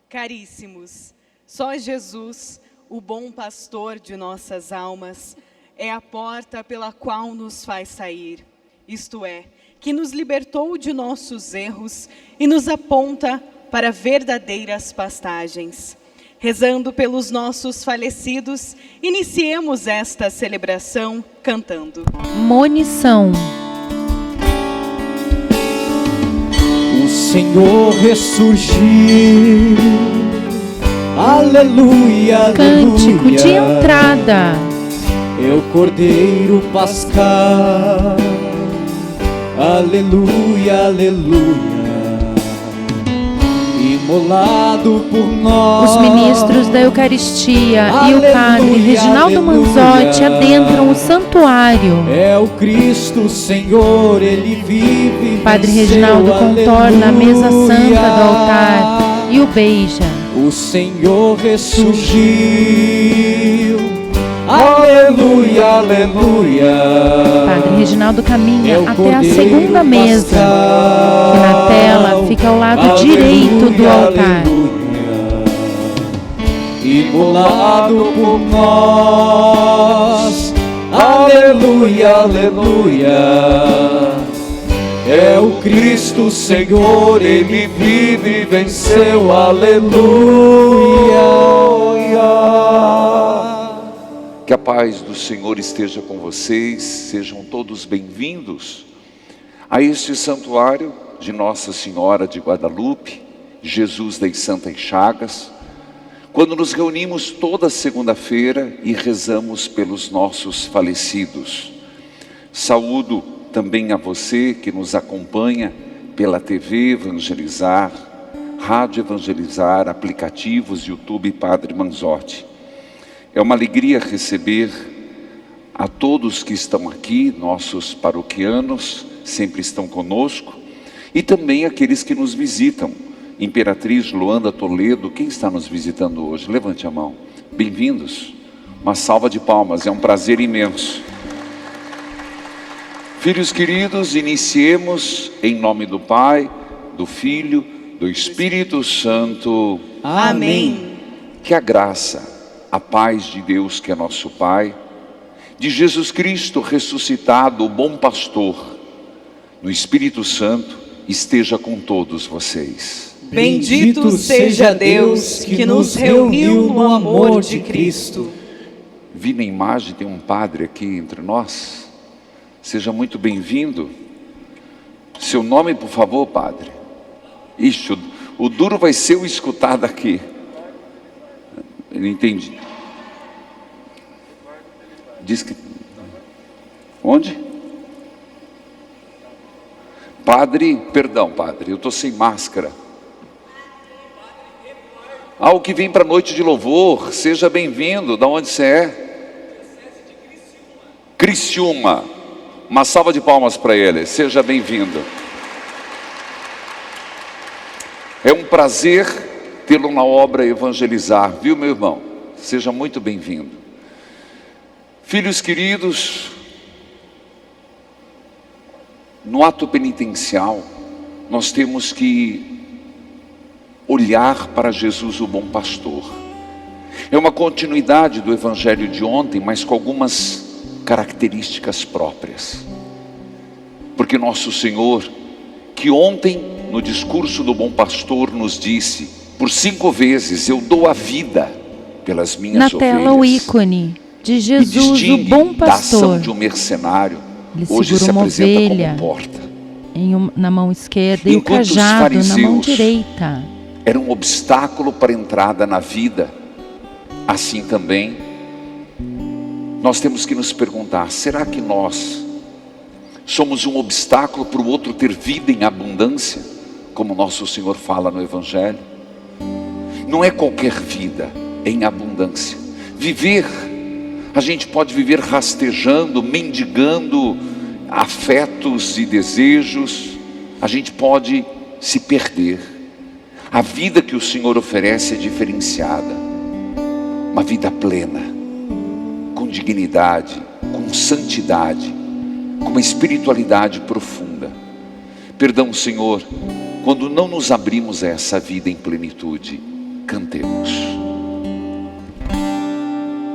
Caríssimos, só Jesus, o bom pastor de nossas almas, é a porta pela qual nos faz sair, isto é, que nos libertou de nossos erros e nos aponta para verdadeiras pastagens. Rezando pelos nossos falecidos, iniciemos esta celebração cantando. Monição. O Senhor ressurgiu, aleluia, Cântico aleluia. de entrada. É o Cordeiro Pascal, aleluia, aleluia. Imolado por nós. Os ministros da Eucaristia e o Aleluia, padre Reginaldo aleluia. Manzotti adentram o santuário. É o Cristo Senhor, Ele vive. O padre venceu, Reginaldo contorna a mesa aleluia. santa do altar e o beija. O Senhor ressurgiu, aleluia, aleluia. O padre Reginaldo caminha É o até a Cordeiro segunda mesa, Pascal, que na tela fica ao lado aleluia, direito do altar. aleluia. Imolado por nós, aleluia, aleluia. É o Cristo Senhor, Ele vive e venceu, aleluia. Que a paz do Senhor esteja com vocês, sejam todos bem-vindos a este santuário de Nossa Senhora de Guadalupe, Jesus das Santas Chagas, quando nos reunimos toda segunda-feira e rezamos pelos nossos falecidos. Saúdo também a você que nos acompanha pela TV Evangelizar, Rádio Evangelizar, aplicativos, YouTube Padre Manzotti. É uma alegria receber a todos que estão aqui, nossos paroquianos, sempre estão conosco, e também aqueles que nos visitam. Imperatriz Luanda Toledo, quem está nos visitando hoje? Levante a mão. Bem-vindos. Uma salva de palmas, é um prazer imenso. Filhos queridos, iniciemos em nome do Pai, do Filho, do Espírito Santo. Amém. Que a graça, a paz de Deus que é nosso Pai, de Jesus Cristo ressuscitado, o bom pastor, no Espírito Santo, esteja com todos vocês. Bendito seja Deus que nos reuniu no amor de Cristo. Vi na imagem, tem um padre aqui entre nós. Seja muito bem-vindo. Seu nome, por favor, padre. Ixi, o duro vai ser o escutar daqui. Eu não entendi. Diz que... Onde? Padre, perdão, padre, eu estou sem máscara. O que vem para a noite de louvor, seja bem-vindo. Da onde você é? Criciúma. Uma salva de palmas para ele, seja bem-vindo. É um prazer tê-lo na obra Evangelizar, viu, meu irmão? Seja muito bem-vindo. Filhos queridos, no ato penitencial, nós temos que olhar para Jesus, o bom pastor. É uma continuidade do evangelho de ontem, mas com algumas características próprias. Porque nosso Senhor, que ontem no discurso do bom pastor nos disse, por 5 vezes, eu dou a vida pelas minhas ovelhas. Na tela o ícone de Jesus, o bom da ação pastor. de um mercenário. Ele Hoje se segura uma apresenta ovelha como porta. na mão esquerda e o Enquanto os cajado na mão fariseus direita. era um obstáculo para a entrada na vida, assim também nós temos que nos perguntar, será que nós somos um obstáculo para o outro ter vida em abundância, como nosso Senhor fala no Evangelho? Não é qualquer vida, é em abundância. Viver, a gente pode viver rastejando, mendigando afetos e desejos, a gente pode se perder. A vida que o Senhor oferece é diferenciada, uma vida plena, com dignidade, com santidade, com uma espiritualidade profunda. Perdão, Senhor, quando não nos abrimos a essa vida em plenitude, Cantemos.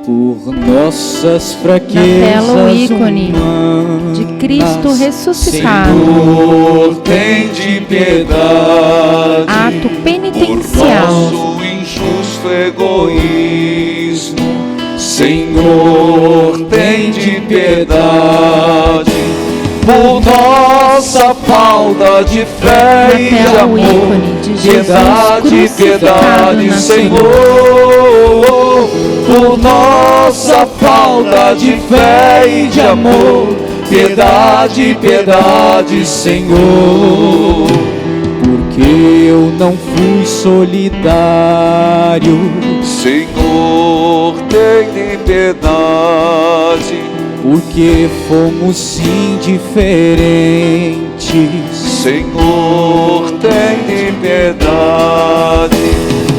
Por nossas Na fraquezas tela o ícone humanas, de Cristo ressuscitado. Senhor, tem de piedade Ato por penitencial. nosso injusto egoísmo. Senhor, tem de piedade por nossa falta de fé Na e de tela o amor. ícone de Jesus Piedade, crucificado piedade, na Senhor, por nossa falta de fé e de amor. Piedade, piedade, Senhor. porque eu não fui solidário, Senhor, tem de piedade. porque fomos indiferentes. Senhor, tem de piedade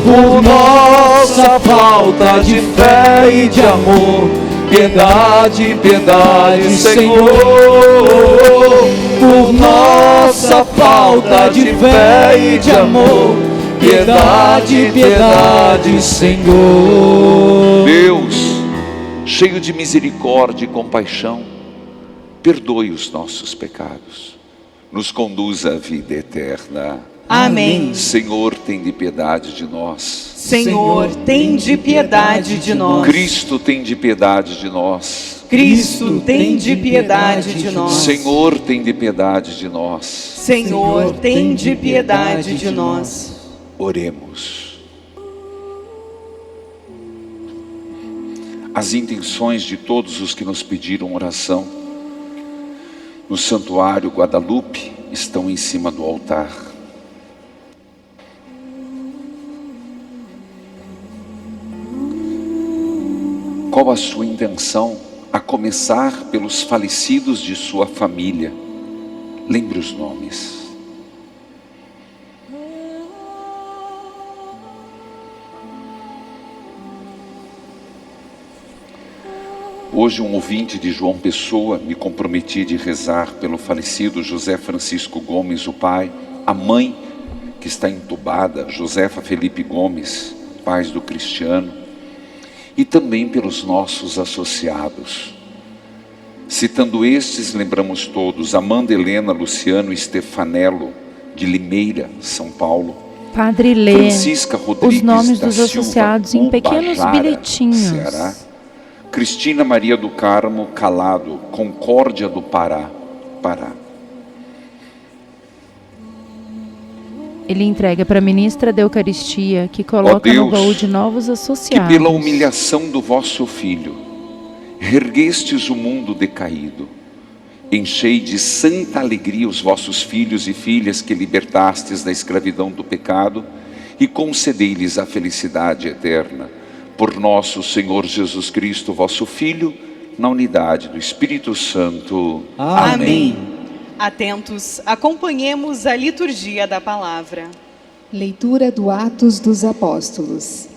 por nossa falta de fé e de amor. Piedade, piedade, Senhor, por nossa falta de fé e de amor. Piedade, piedade, Senhor. Deus, cheio de misericórdia e compaixão, perdoe os nossos pecados, nos conduza à vida eterna. Amém. Senhor, tem de piedade de nós. Senhor, tem de piedade de nós. Cristo, tem de piedade de nós. Cristo, tem de piedade de nós. Senhor, tem de piedade de nós. Senhor, tem de piedade de nós. Oremos. As intenções de todos os que nos pediram oração no Santuário Guadalupe estão em cima do altar. Qual a sua intenção, a começar pelos falecidos de sua família? Lembre os nomes. Hoje, um ouvinte de João Pessoa, me comprometi de rezar pelo falecido José Francisco Gomes, o pai, a mãe que está entubada, Josefa Felipe Gomes, pais do Cristiano, e também pelos nossos associados. Citando estes, lembramos todos Amanda Helena Luciano Stefanello, de Limeira, São Paulo. Padre lê Francisca Rodrigues os nomes da dos Silva, associados em pequenos Ubajara, bilhetinhos. Ceará. Cristina Maria do Carmo Calado, Concórdia do Pará, Pará. Ele entrega para a ministra da Eucaristia, que coloca no baú de novos Que associados. pela humilhação do vosso Filho, reerguestes o mundo decaído, enchei de santa alegria os vossos filhos e filhas que libertastes da escravidão do pecado e concedei-lhes a felicidade eterna. Por nosso Senhor Jesus Cristo, vosso Filho, na unidade do Espírito Santo. Amém. Atentos, acompanhemos a liturgia da palavra. Leitura do Atos dos Apóstolos.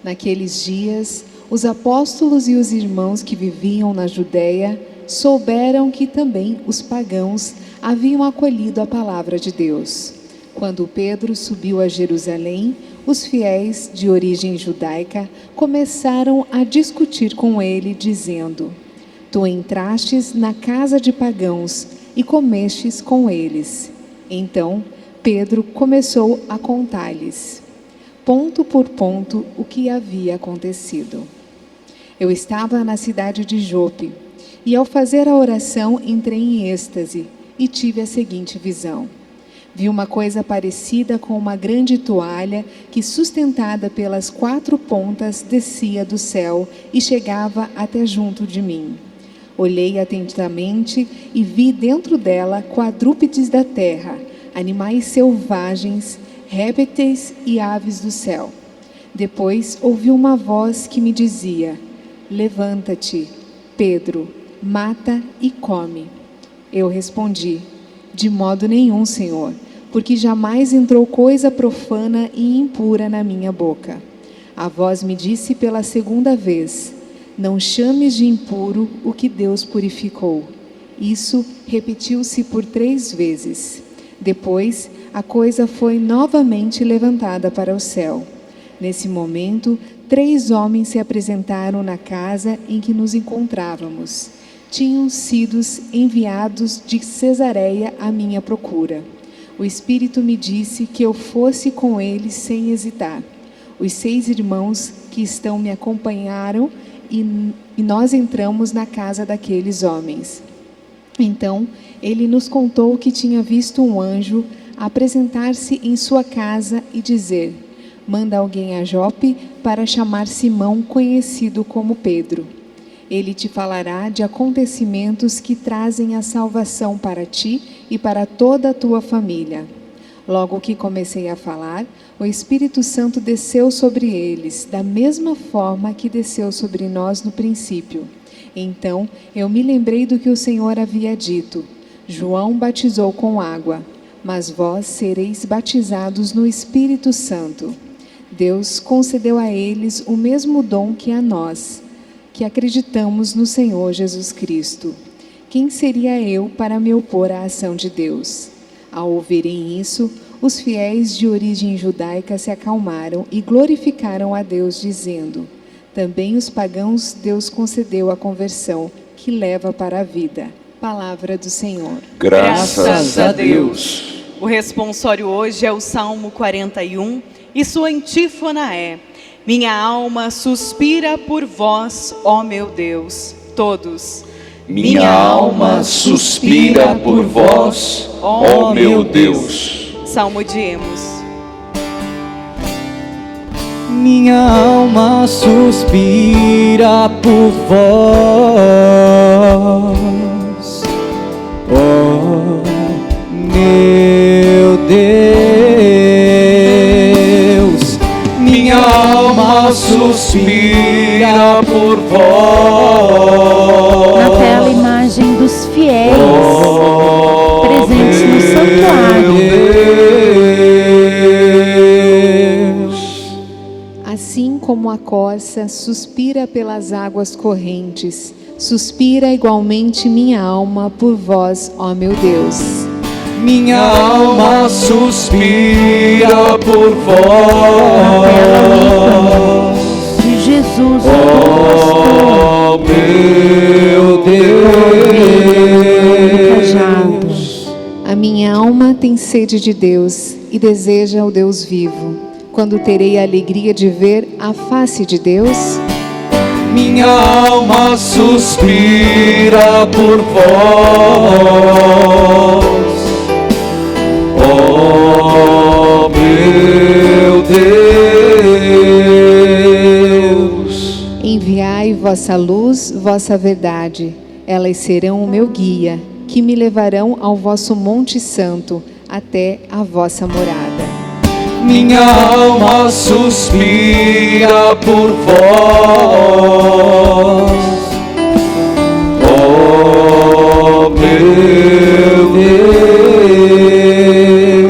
Naqueles dias, os apóstolos e os irmãos que viviam na Judéia souberam que também os pagãos haviam acolhido a palavra de Deus. Quando Pedro subiu a Jerusalém, os fiéis de origem judaica começaram a discutir com ele, dizendo: Tu entrastes na casa de pagãos e comestes com eles. Então Pedro começou a contar-lhes, ponto por ponto, o que havia acontecido. Eu estava na cidade de Jope, e ao fazer a oração entrei em êxtase e tive a seguinte visão. Vi uma coisa parecida com uma grande toalha que, sustentada pelas 4 pontas, descia do céu e chegava até junto de mim. Olhei atentamente e vi dentro dela quadrúpedes da terra, animais selvagens, répteis e aves do céu. Depois ouvi uma voz que me dizia: Levanta-te, Pedro, mata e come. Eu respondi: De modo nenhum, Senhor, porque jamais entrou coisa profana e impura na minha boca. A voz me disse pela segunda vez: Não chames de impuro o que Deus purificou. Isso repetiu-se por 3 vezes. Depois, a coisa foi novamente levantada para o céu. Nesse momento, 3 homens se apresentaram na casa em que nos encontrávamos. Tinham sido enviados de Cesareia à minha procura. O Espírito me disse que eu fosse com eles sem hesitar. Os 6 irmãos que estão me acompanharam e nós entramos na casa daqueles homens. Então, ele nos contou que tinha visto um anjo apresentar-se em sua casa e dizer: manda alguém a Jope para chamar Simão, conhecido como Pedro. Ele te falará de acontecimentos que trazem a salvação para ti e para toda a tua família. Logo que comecei a falar, o Espírito Santo desceu sobre eles, da mesma forma que desceu sobre nós no princípio. Então eu me lembrei do que o Senhor havia dito: João batizou com água, mas vós sereis batizados no Espírito Santo. Deus concedeu a eles o mesmo dom que a nós, que acreditamos no Senhor Jesus Cristo. Quem seria eu para me opor à ação de Deus? Ao ouvirem isso, os fiéis de origem judaica se acalmaram e glorificaram a Deus, dizendo: também os pagãos Deus concedeu a conversão, que leva para a vida. Palavra do Senhor. Graças a Deus. O responsório hoje é o Salmo 41 e sua antífona é: minha alma suspira por vós, ó meu Deus. Todos. Minha alma suspira por vós, ó meu Deus. Salmodiemos. Minha alma suspira por vós, oh meu Deus. Minha alma suspira por vós. Na tela, imagem dos fiéis presentes no santuário. Assim como a corça suspira pelas águas correntes, suspira igualmente minha alma por vós, ó meu Deus. Minha alma suspira por vós, De Jesus, ó meu Deus. A minha alma tem sede de Deus e deseja o Deus vivo. Quando terei a alegria de ver a face de Deus? Minha alma suspira por vós, ó meu Deus. Enviai vossa luz, vossa verdade. Elas serão o meu guia, que me levarão ao vosso monte santo, até a vossa morada. Minha alma suspira por vós, ó meu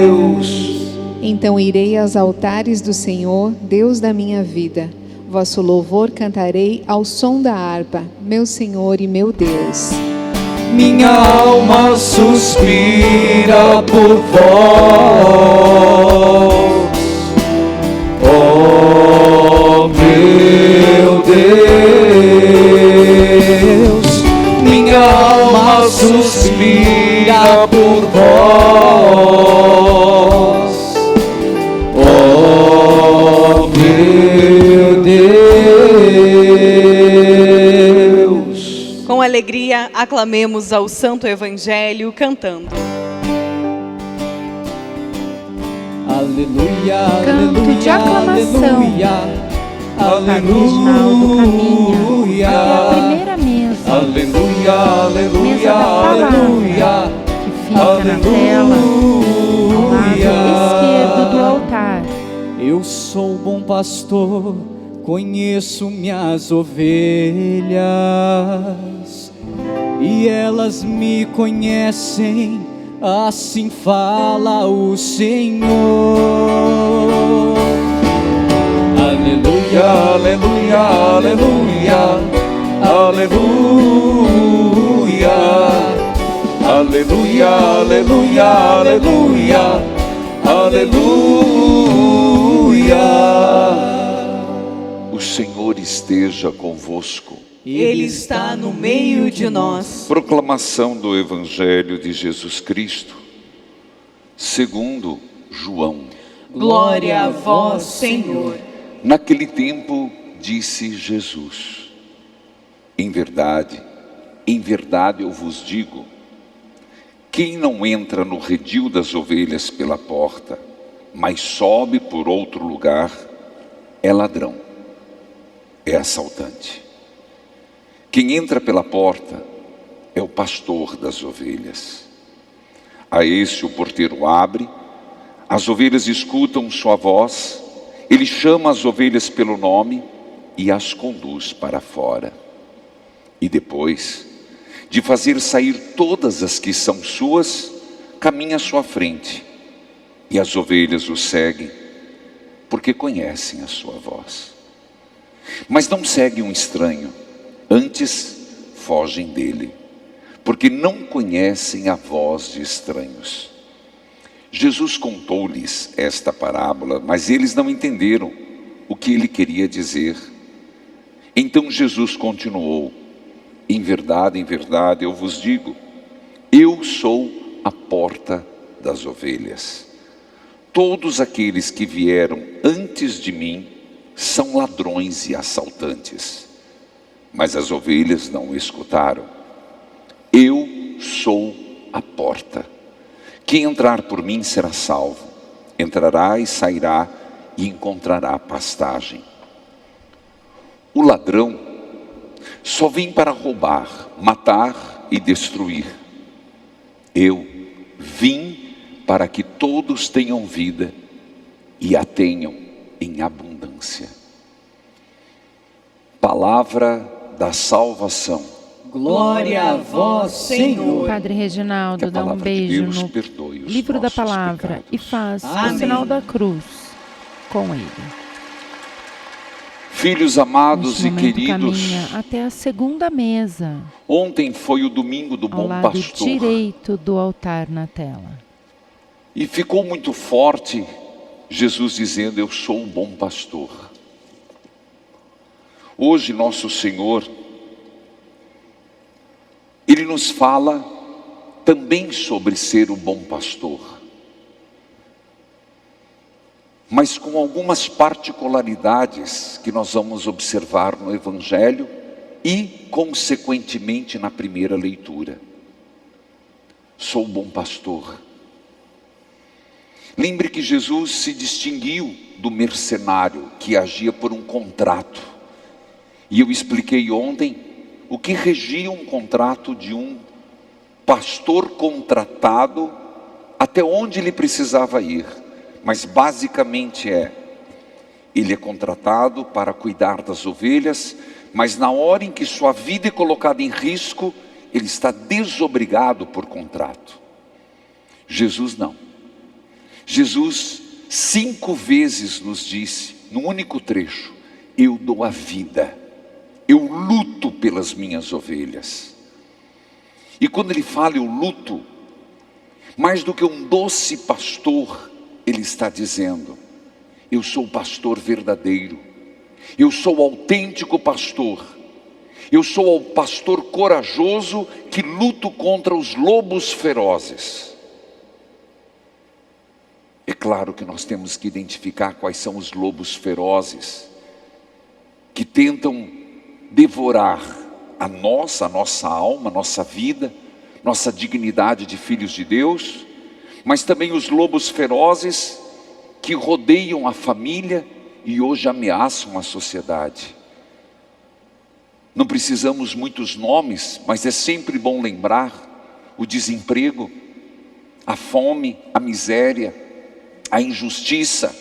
Deus. Então irei aos altares do Senhor, Deus da minha vida. Vosso louvor cantarei ao som da harpa, meu Senhor e meu Deus. Minha alma suspira por vós, oh meu Deus. Minha alma suspira por vós, oh meu Deus. Com alegria, aclamemos ao Santo Evangelho cantando. Aleluia, Canto aleluia, de aclamação. aleluia, Reginaldo caminha aleluia, até a primeira mesa, aleluia, aleluia, mesa da palavra, aleluia, que fica na tela, ao lado esquerdo do altar. Eu sou o bom pastor, conheço minhas ovelhas, e elas me conhecem, assim fala o Senhor. Aleluia, aleluia, aleluia, aleluia, aleluia, aleluia, aleluia, aleluia. Senhor esteja convosco. Ele está no meio de nós. Proclamação do Evangelho de Jesus Cristo, segundo João. Glória a vós, Senhor. Naquele tempo disse Jesus: em verdade eu vos digo, quem não entra no redil das ovelhas pela porta, mas sobe por outro lugar, é ladrão, é assaltante. Quem entra pela porta é o pastor das ovelhas. A esse o porteiro abre, as ovelhas escutam sua voz, ele chama as ovelhas pelo nome e as conduz para fora. E depois de fazer sair todas as que são suas, caminha à sua frente, e as ovelhas o seguem, porque conhecem a sua voz. Mas não seguem um estranho, antes fogem dele, porque não conhecem a voz de estranhos. Jesus contou-lhes esta parábola, mas eles não entenderam o que ele queria dizer. Então Jesus continuou: em verdade eu vos digo, eu sou a porta das ovelhas. Todos aqueles que vieram antes de mim são ladrões e assaltantes, mas as ovelhas não o escutaram. Eu sou a porta. Quem entrar por mim será salvo. Entrará e sairá e encontrará pastagem. O ladrão só vem para roubar, matar e destruir. Eu vim para que todos tenham vida e a tenham em abundância. Palavra da salvação. Glória a vós, Senhor. Padre Reginaldo, dá um beijo no livro da palavra e faz o sinal da cruz com ele. Filhos amados e queridos, caminha até a segunda mesa. Ontem foi o domingo do Bom Pastor. Ao lado direito do altar na tela. E ficou muito forte Jesus dizendo: eu sou o bom pastor. Hoje nosso Senhor, Ele nos fala também sobre ser o bom pastor, mas com algumas particularidades que nós vamos observar no Evangelho e, consequentemente, na primeira leitura. Sou o bom pastor. Lembre que Jesus se distinguiu do mercenário que agia por um contrato. E eu expliquei ontem o que regia um contrato de um pastor contratado, até onde ele precisava ir. Mas basicamente ele é contratado para cuidar das ovelhas, mas na hora em que sua vida é colocada em risco, ele está desobrigado por contrato. Jesus não. Jesus 5 vezes nos disse, num único trecho: eu dou a vida, eu luto pelas minhas ovelhas. E quando ele fala eu luto, mais do que um doce pastor, ele está dizendo: eu sou o pastor verdadeiro, eu sou o autêntico pastor, eu sou o pastor corajoso que luto contra os lobos ferozes. É claro que nós temos que identificar quais são os lobos ferozes que tentam devorar a nossa alma, nossa vida, nossa dignidade de filhos de Deus, mas também os lobos ferozes que rodeiam a família e hoje ameaçam a sociedade. Não precisamos muitos nomes, mas é sempre bom lembrar o desemprego, a fome, a miséria, a injustiça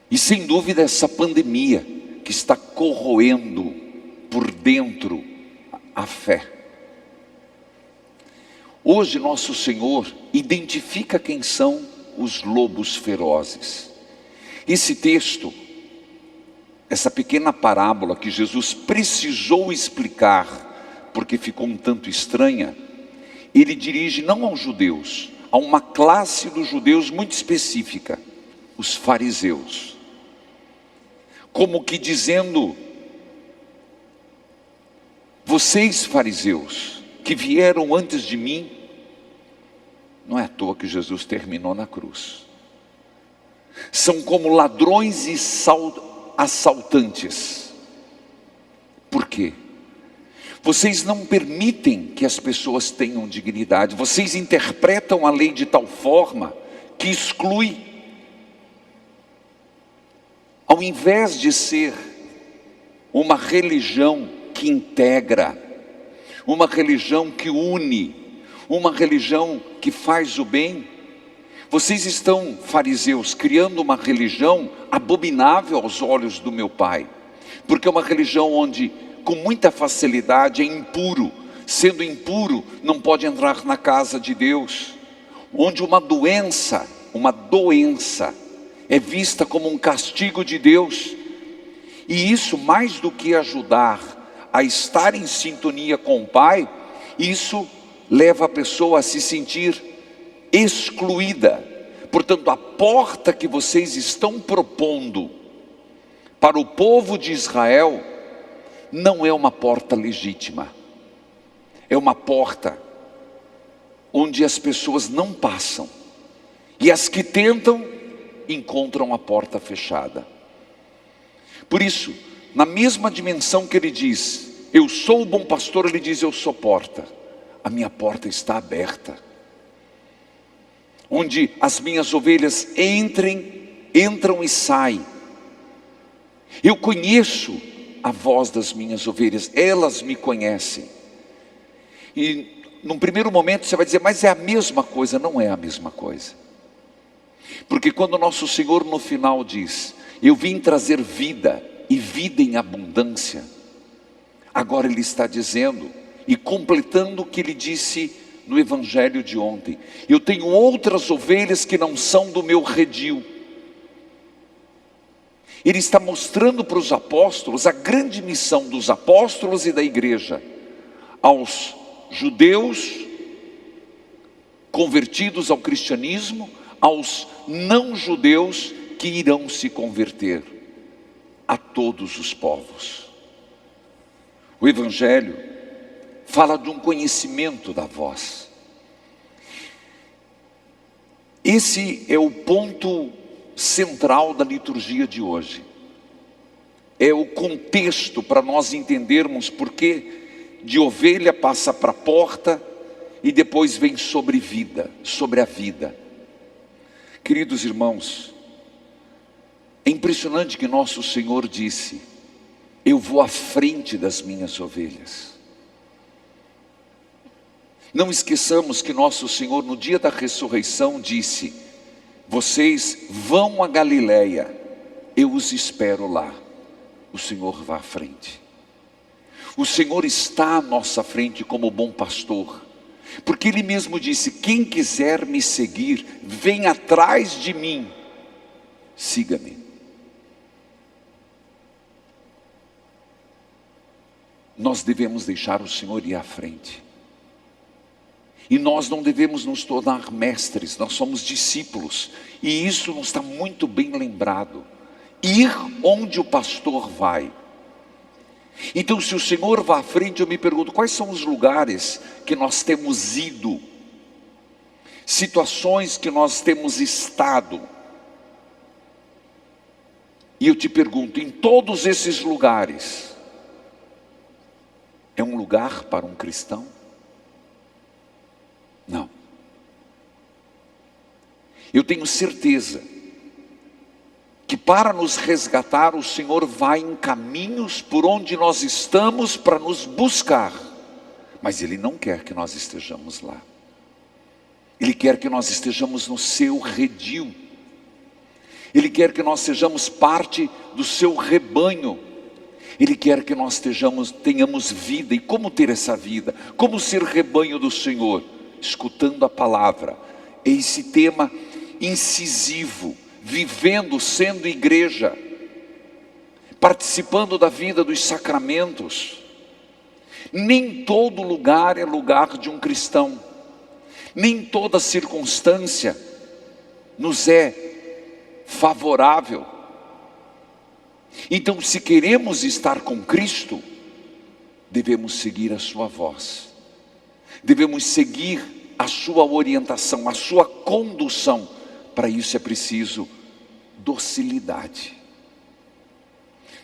e sem dúvida essa pandemia que está corroendo por dentro a fé. Hoje nosso Senhor identifica quem são os lobos ferozes. Esse texto, essa pequena parábola que Jesus precisou explicar porque ficou um tanto estranha, ele dirige não aos judeus, a uma classe dos judeus muito específica, os fariseus. como que dizendo: vocês fariseus que vieram antes de mim, não é à toa que Jesus terminou na cruz, são como ladrões e assaltantes. Por quê? Vocês não permitem que as pessoas tenham dignidade, vocês interpretam a lei de tal forma que exclui. Ao invés de ser uma religião que integra, uma religião que une, uma religião que faz o bem, vocês estão, fariseus, criando uma religião abominável aos olhos do meu Pai, porque é uma religião onde com muita facilidade é impuro, sendo impuro não pode entrar na casa de Deus, onde uma doença é vista como um castigo de Deus, e isso, mais do que ajudar a estar em sintonia com o Pai, isso leva a pessoa a se sentir excluída. Portanto, a porta que vocês estão propondo para o povo de Israel não é uma porta legítima, é uma porta onde as pessoas não passam, e as que tentam encontram a porta fechada. Por isso, na mesma dimensão que ele diz: eu sou o bom pastor, ele diz: eu sou porta. A minha porta está aberta, onde as minhas ovelhas entram e saem. Eu conheço a voz das minhas ovelhas, elas me conhecem. E num primeiro momento você vai dizer: mas é a mesma coisa. Não é a mesma coisa, porque quando nosso Senhor no final diz: eu vim trazer vida e vida em abundância, agora Ele está dizendo e completando o que Ele disse no Evangelho de ontem: eu tenho outras ovelhas que não são do meu redil. Ele está mostrando para os apóstolos a grande missão dos apóstolos e da igreja, aos judeus convertidos ao cristianismo, aos não judeus que irão se converter, a todos os povos. O Evangelho fala de um conhecimento da voz. Esse é o ponto central da liturgia de hoje. É o contexto para nós entendermos porque de ovelha passa para a porta e depois vem sobre a vida. Queridos irmãos, é impressionante que nosso Senhor disse: eu vou à frente das minhas ovelhas. Não esqueçamos que nosso Senhor no dia da ressurreição disse: vocês vão a Galileia, eu os espero lá. O Senhor vai à frente. O Senhor está à nossa frente como bom pastor, porque Ele mesmo disse: quem quiser me seguir, vem atrás de mim, siga-me. Nós devemos deixar o Senhor ir à frente. E nós não devemos nos tornar mestres, nós somos discípulos. E isso nos está muito bem lembrado. Ir onde o pastor vai. Então, se o Senhor vai à frente, eu me pergunto: quais são os lugares que nós temos ido? Situações que nós temos estado. E eu te pergunto: em todos esses lugares, é um lugar para um cristão? Não. Eu tenho certeza que para nos resgatar, o Senhor vai em caminhos por onde nós estamos para nos buscar, mas Ele não quer que nós estejamos lá. Ele quer que nós estejamos no seu redil. Ele quer que nós sejamos parte do seu rebanho. Ele quer que nós tenhamos vida. E como ter essa vida? Como ser rebanho do Senhor? Escutando a palavra. Esse tema incisivo, vivendo, sendo igreja, participando da vida dos sacramentos. Nem todo lugar é lugar de um cristão, nem toda circunstância nos é favorável. Então, se queremos estar com Cristo, devemos seguir a sua voz, devemos seguir a sua orientação, a sua condução. Para isso é preciso docilidade.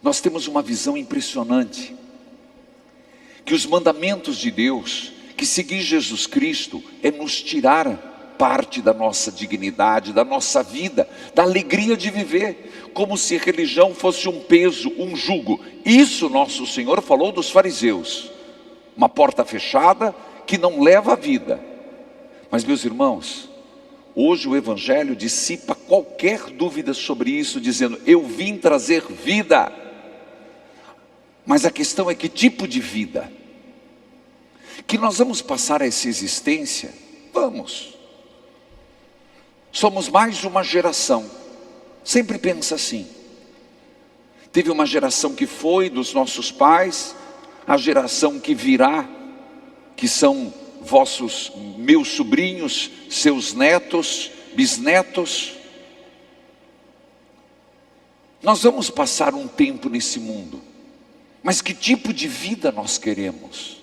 Nós temos uma visão impressionante, que os mandamentos de Deus, que seguir Jesus Cristo é nos tirar parte da nossa dignidade, da nossa vida, da alegria de viver, como se religião fosse um peso, um jugo. Isso nosso Senhor falou dos fariseus, uma porta fechada que não leva à vida. Mas, meus irmãos, hoje o Evangelho dissipa qualquer dúvida sobre isso, dizendo: eu vim trazer vida. Mas a questão é que tipo de vida? Que nós vamos passar essa existência? Vamos. Somos mais uma geração. Sempre pensa assim. Teve uma geração que foi dos nossos pais, a geração que virá, que são meus sobrinhos, seus netos, bisnetos. Nós vamos passar um tempo nesse mundo, mas que tipo de vida nós queremos?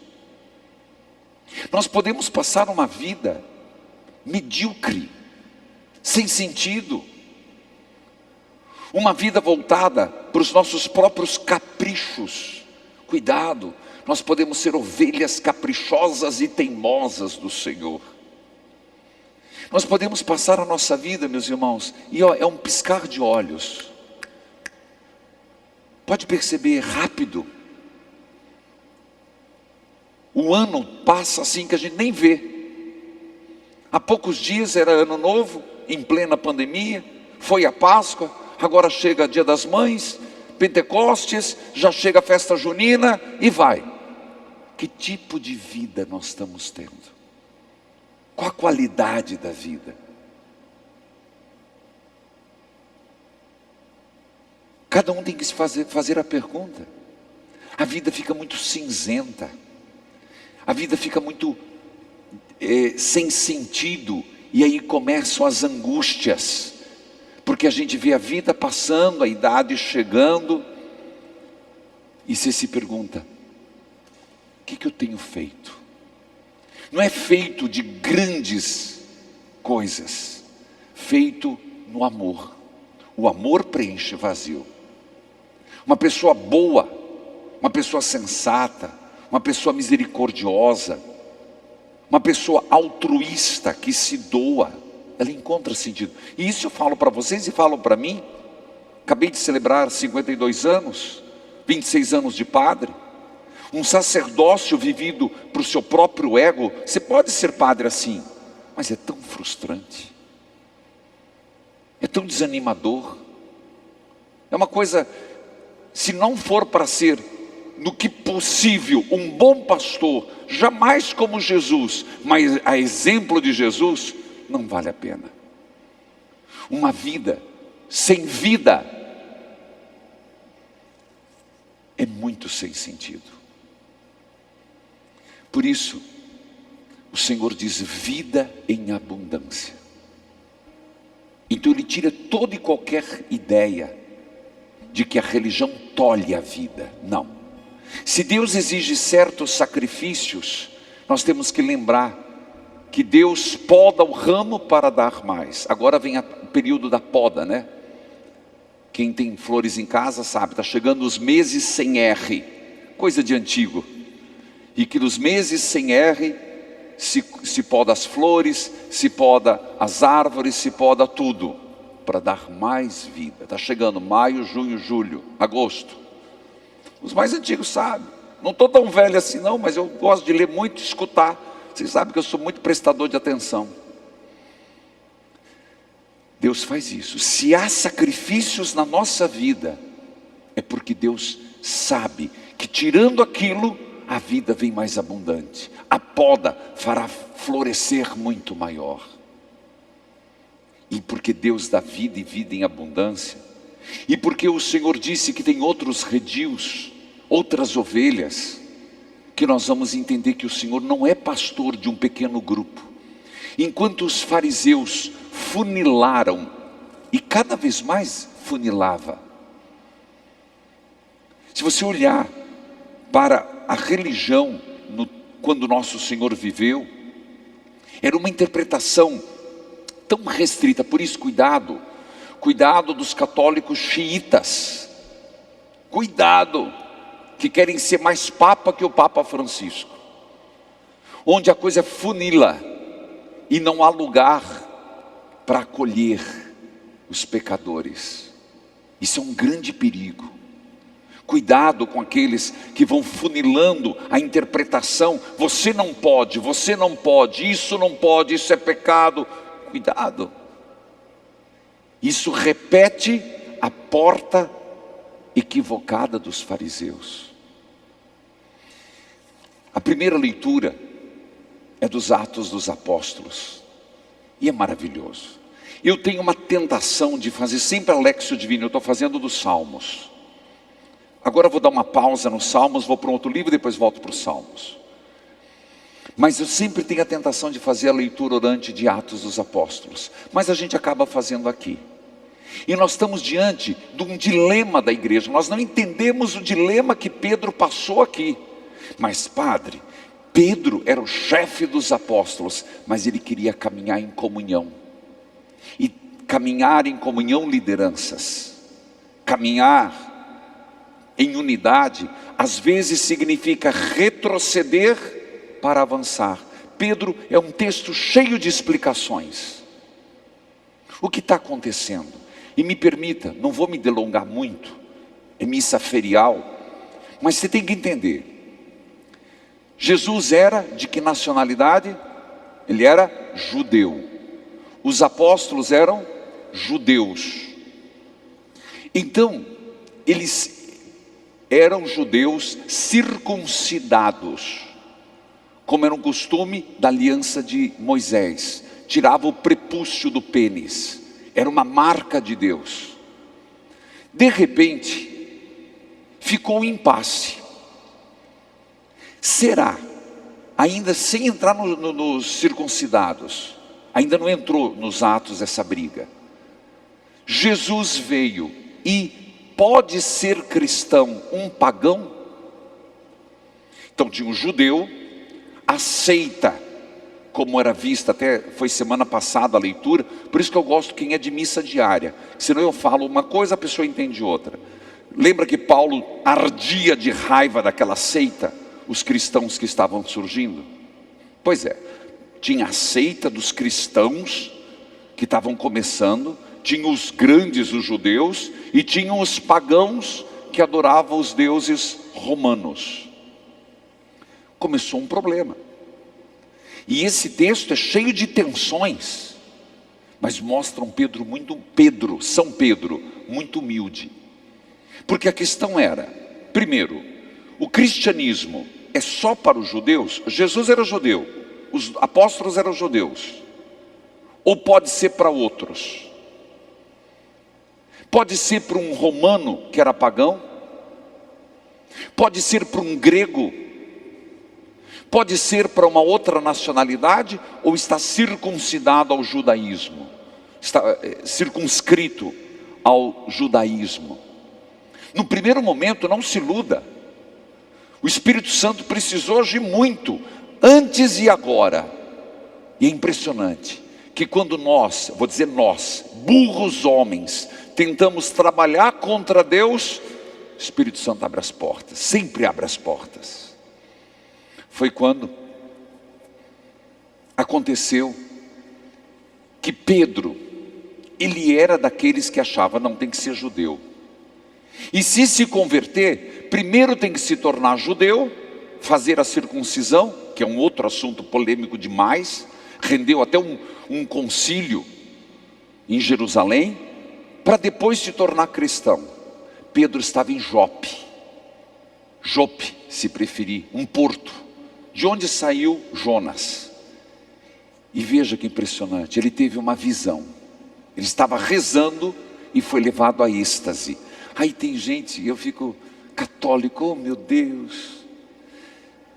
Nós podemos passar uma vida medíocre, sem sentido, uma vida voltada para os nossos próprios caprichos. Cuidado, nós podemos ser ovelhas caprichosas e teimosas do Senhor. Nós podemos passar a nossa vida, meus irmãos, e é um piscar de olhos. Pode perceber, rápido. O ano passa assim que a gente nem vê. Há poucos dias era ano novo, em plena pandemia, foi a Páscoa, agora chega Dia das Mães, Pentecostes, já chega a festa junina e vai. Que tipo de vida nós estamos tendo? Qual a qualidade da vida? Cada um tem que se fazer a pergunta. A vida fica muito cinzenta, a vida fica muito sem sentido, e aí começam as angústias, porque a gente vê a vida passando, a idade chegando, e você se pergunta: o que eu tenho feito? Não é feito de grandes coisas, feito no amor. O amor preenche vazio. Uma pessoa boa, uma pessoa sensata, uma pessoa misericordiosa, uma pessoa altruísta que se doa, ela encontra sentido. E isso eu falo para vocês e falo para mim. Acabei de celebrar 52 anos, 26 anos de padre. Um sacerdócio vivido para o seu próprio ego. Você pode ser padre assim, mas é tão frustrante, é tão desanimador. É uma coisa, se não for para ser, no que possível, um bom pastor, jamais como Jesus, mas a exemplo de Jesus, não vale a pena. Uma vida sem vida é muito sem sentido. Por isso, o Senhor diz vida em abundância. Então Ele tira toda e qualquer ideia de que a religião tolhe a vida. Não. Se Deus exige certos sacrifícios, nós temos que lembrar que Deus poda o ramo para dar mais. Agora vem o período da poda, né? Quem tem flores em casa sabe, está chegando os meses sem R, coisa de antigo. E que nos meses sem R se poda as flores, se poda as árvores, se poda tudo, para dar mais vida. Está chegando maio, junho, julho, agosto. Os mais antigos sabem. Não estou tão velho assim não, mas eu gosto de ler muito e escutar. Vocês sabem que eu sou muito prestador de atenção. Deus faz isso. Se há sacrifícios na nossa vida, é porque Deus sabe que tirando aquilo, a vida vem mais abundante. A poda fará florescer muito maior. E porque Deus dá vida e vida em abundância, e porque o Senhor disse que tem outros redios, outras ovelhas, que nós vamos entender que o Senhor não é pastor de um pequeno grupo. Enquanto os fariseus funilaram, e cada vez mais funilava, Se você olhar para a religião, quando nosso Senhor viveu, era uma interpretação tão restrita. Por isso, cuidado dos católicos xiitas, cuidado, que querem ser mais papa que o Papa Francisco, onde a coisa é funila e não há lugar para acolher os pecadores. Isso é um grande perigo. Cuidado com aqueles que vão funilando a interpretação. Você não pode, isso não pode, isso é pecado. Cuidado. Isso repete a porta equivocada dos fariseus. A primeira leitura é dos Atos dos Apóstolos, e é maravilhoso. Eu tenho uma tentação de fazer sempre a Léxio Divina. Eu estou fazendo dos Salmos. Agora eu vou dar uma pausa nos Salmos, vou para um outro livro e depois volto para os Salmos. Mas eu sempre tenho a tentação de fazer a leitura orante de Atos dos Apóstolos. Mas a gente acaba fazendo aqui. E nós estamos diante de um dilema da igreja. Nós não entendemos o dilema que Pedro passou aqui. Mas padre, Pedro era o chefe dos apóstolos, mas ele queria caminhar em comunhão. E caminhar em comunhão, lideranças, caminhar em unidade, às vezes significa retroceder para avançar. Pedro é um texto cheio de explicações. O que está acontecendo? E me permita, não vou me delongar muito, é missa ferial, mas você tem que entender. Jesus era de que nacionalidade? Ele era judeu. Os apóstolos eram judeus. Então, eles eram judeus circuncidados, como era um costume da aliança de Moisés. Tirava o prepúcio do pênis, era uma marca de Deus. De repente, ficou um impasse. Será, ainda sem entrar nos circuncidados, ainda não entrou nos Atos essa briga, Jesus veio e pode ser cristão um pagão? Então tinha um judeu, aceita, como era vista, até foi semana passada a leitura, por isso que eu gosto quem é de missa diária, senão eu falo uma coisa, a pessoa entende outra. Lembra que Paulo ardia de raiva daquela seita, os cristãos que estavam surgindo? Pois é, tinha a seita dos cristãos que estavam começando, tinha os grandes, os judeus, e tinham os pagãos que adoravam os deuses romanos. Começou um problema. E esse texto é cheio de tensões, mas mostra São Pedro, muito humilde. Porque a questão era, primeiro, o cristianismo é só para os judeus? Jesus era judeu, os apóstolos eram judeus. Ou pode ser para outros? Pode ser para um romano que era pagão? Pode ser para um grego? Pode ser para uma outra nacionalidade? Ou está circuncidado ao judaísmo? Está circunscrito ao judaísmo? No primeiro momento, não se iluda. O Espírito Santo precisou agir muito, antes e agora. E é impressionante que quando nós, vou dizer nós, burros homens, tentamos trabalhar contra Deus, o Espírito Santo abre as portas, sempre abre as portas. Foi quando aconteceu que Pedro, ele era daqueles que achava, não, tem que ser judeu. E se converter, primeiro tem que se tornar judeu, fazer a circuncisão, que é um outro assunto polêmico demais, rendeu até um concílio em Jerusalém, para depois se tornar cristão. Pedro estava em Jope, se preferir, um porto, de onde saiu Jonas. E veja que impressionante, ele teve uma visão, ele estava rezando e foi levado a êxtase. Aí tem gente, eu fico católico, oh meu Deus,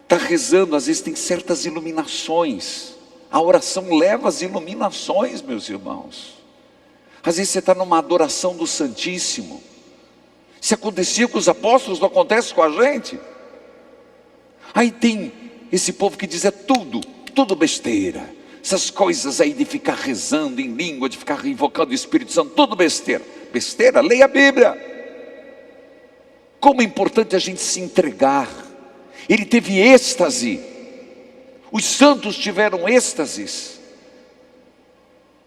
está rezando, às vezes tem certas iluminações, a oração leva as iluminações, meus irmãos. Às vezes você está numa adoração do Santíssimo, Se acontecia com os apóstolos, não acontece com a gente? Aí tem esse povo que diz, é tudo besteira. Essas coisas aí de ficar rezando em língua, de ficar invocando o Espírito Santo, tudo besteira. Besteira? Leia a Bíblia. Como é importante a gente se entregar. Ele teve êxtase. Os santos tiveram êxtases.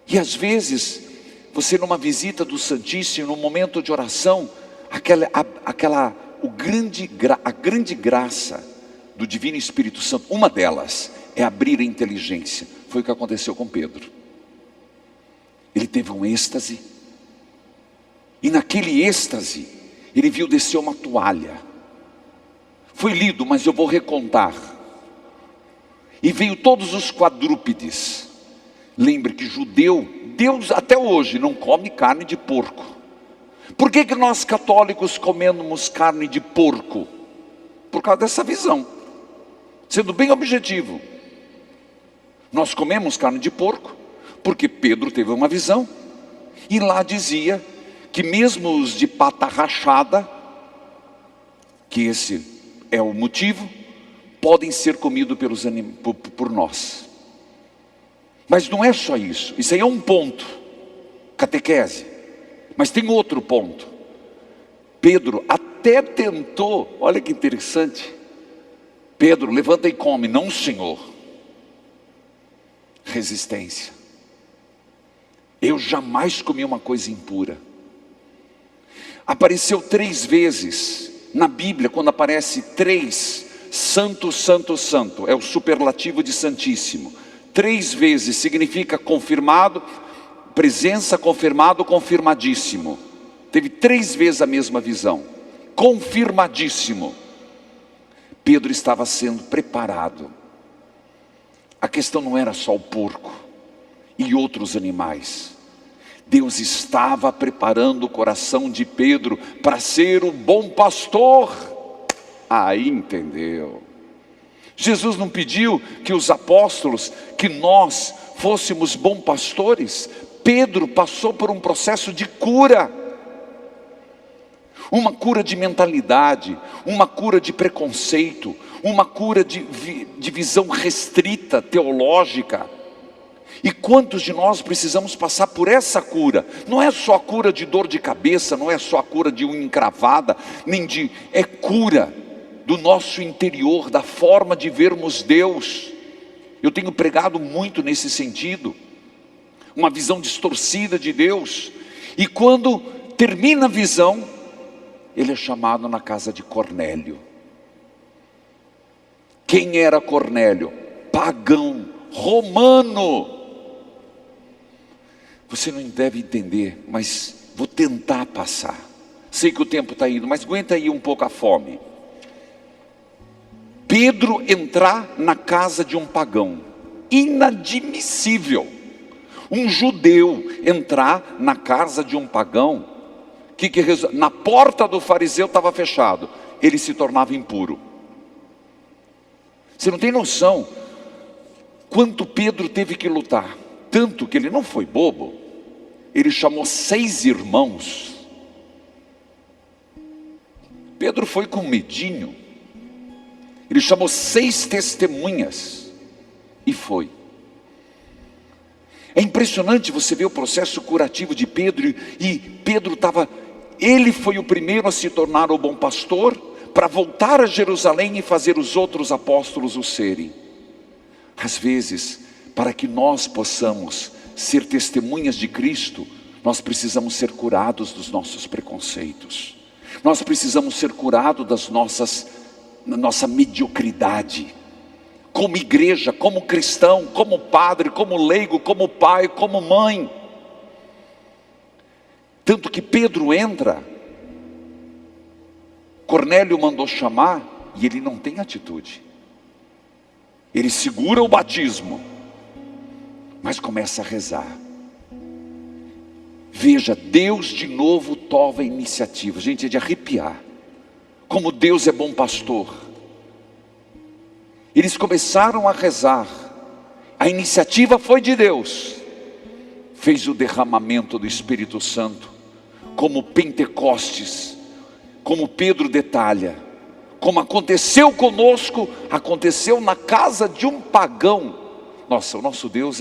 E às vezes, você numa visita do Santíssimo, num momento de oração, a grande graça do Divino Espírito Santo, uma delas é abrir a inteligência. Foi o que aconteceu com Pedro. Ele teve um êxtase, e naquele êxtase, ele viu descer uma toalha. Foi lido, mas eu vou recontar. E veio todos os quadrúpedes. Lembre que judeu, Deus até hoje não come carne de porco. Por que nós católicos comemos carne de porco? Por causa dessa visão. Sendo bem objetivo. Nós comemos carne de porco porque Pedro teve uma visão. E lá dizia que mesmo os de pata rachada, que esse é o motivo, podem ser comidos por nós. Mas não é só isso. Isso aí é um ponto, catequese. Mas tem outro ponto. Pedro até tentou, olha que interessante. Pedro, levanta e come. Não, Senhor. Resistência. Eu jamais comi uma coisa impura. Apareceu 3 vezes na Bíblia, quando aparece 3, santo, santo, santo, é o superlativo de santíssimo. 3 vezes significa confirmado, presença, confirmado, confirmadíssimo. Teve 3 vezes a mesma visão, confirmadíssimo. Pedro estava sendo preparado. A questão não era só o porco e outros animais. Deus estava preparando o coração de Pedro para ser o bom pastor. Aí entendeu. Jesus não pediu que os apóstolos, que nós fôssemos bons pastores. Pedro passou por um processo de cura. Uma cura de mentalidade, uma cura de preconceito, uma cura de visão restrita, teológica. E quantos de nós precisamos passar por essa cura? Não é só a cura de dor de cabeça, não é só a cura de unha encravada, é cura do nosso interior, da forma de vermos Deus. Eu tenho pregado muito nesse sentido, uma visão distorcida de Deus. E quando termina a visão, ele é chamado na casa de Cornélio. Quem era Cornélio? Pagão, romano. Você não deve entender, mas vou tentar passar. Sei que o tempo está indo, mas aguenta aí um pouco a fome. Pedro entrar na casa de um pagão, inadmissível. Um judeu entrar na casa de um pagão, na porta do fariseu estava fechado, ele se tornava impuro. Você não tem noção quanto Pedro teve que lutar. Tanto que ele não foi bobo, ele chamou 6 irmãos. Pedro foi com medinho, ele chamou 6 testemunhas e foi. É impressionante você ver o processo curativo de Pedro, e Pedro ele foi o primeiro a se tornar o bom pastor, para voltar a Jerusalém e fazer os outros apóstolos o serem. Às vezes, para que nós possamos ser testemunhas de Cristo, nós precisamos ser curados dos nossos preconceitos. Nós precisamos ser curados da nossa mediocridade. Como igreja, como cristão, como padre, como leigo, como pai, como mãe. Tanto que Pedro entra, Cornélio mandou chamar, e ele não tem atitude. Ele segura o batismo, mas começa a rezar. Veja, Deus de novo toma a iniciativa. Gente, é de arrepiar. Como Deus é bom pastor. Eles começaram a rezar. A iniciativa foi de Deus. Fez o derramamento do Espírito Santo. Como Pentecostes. como Pedro detalha, como aconteceu conosco, aconteceu na casa de um pagão. Nossa, o nosso Deus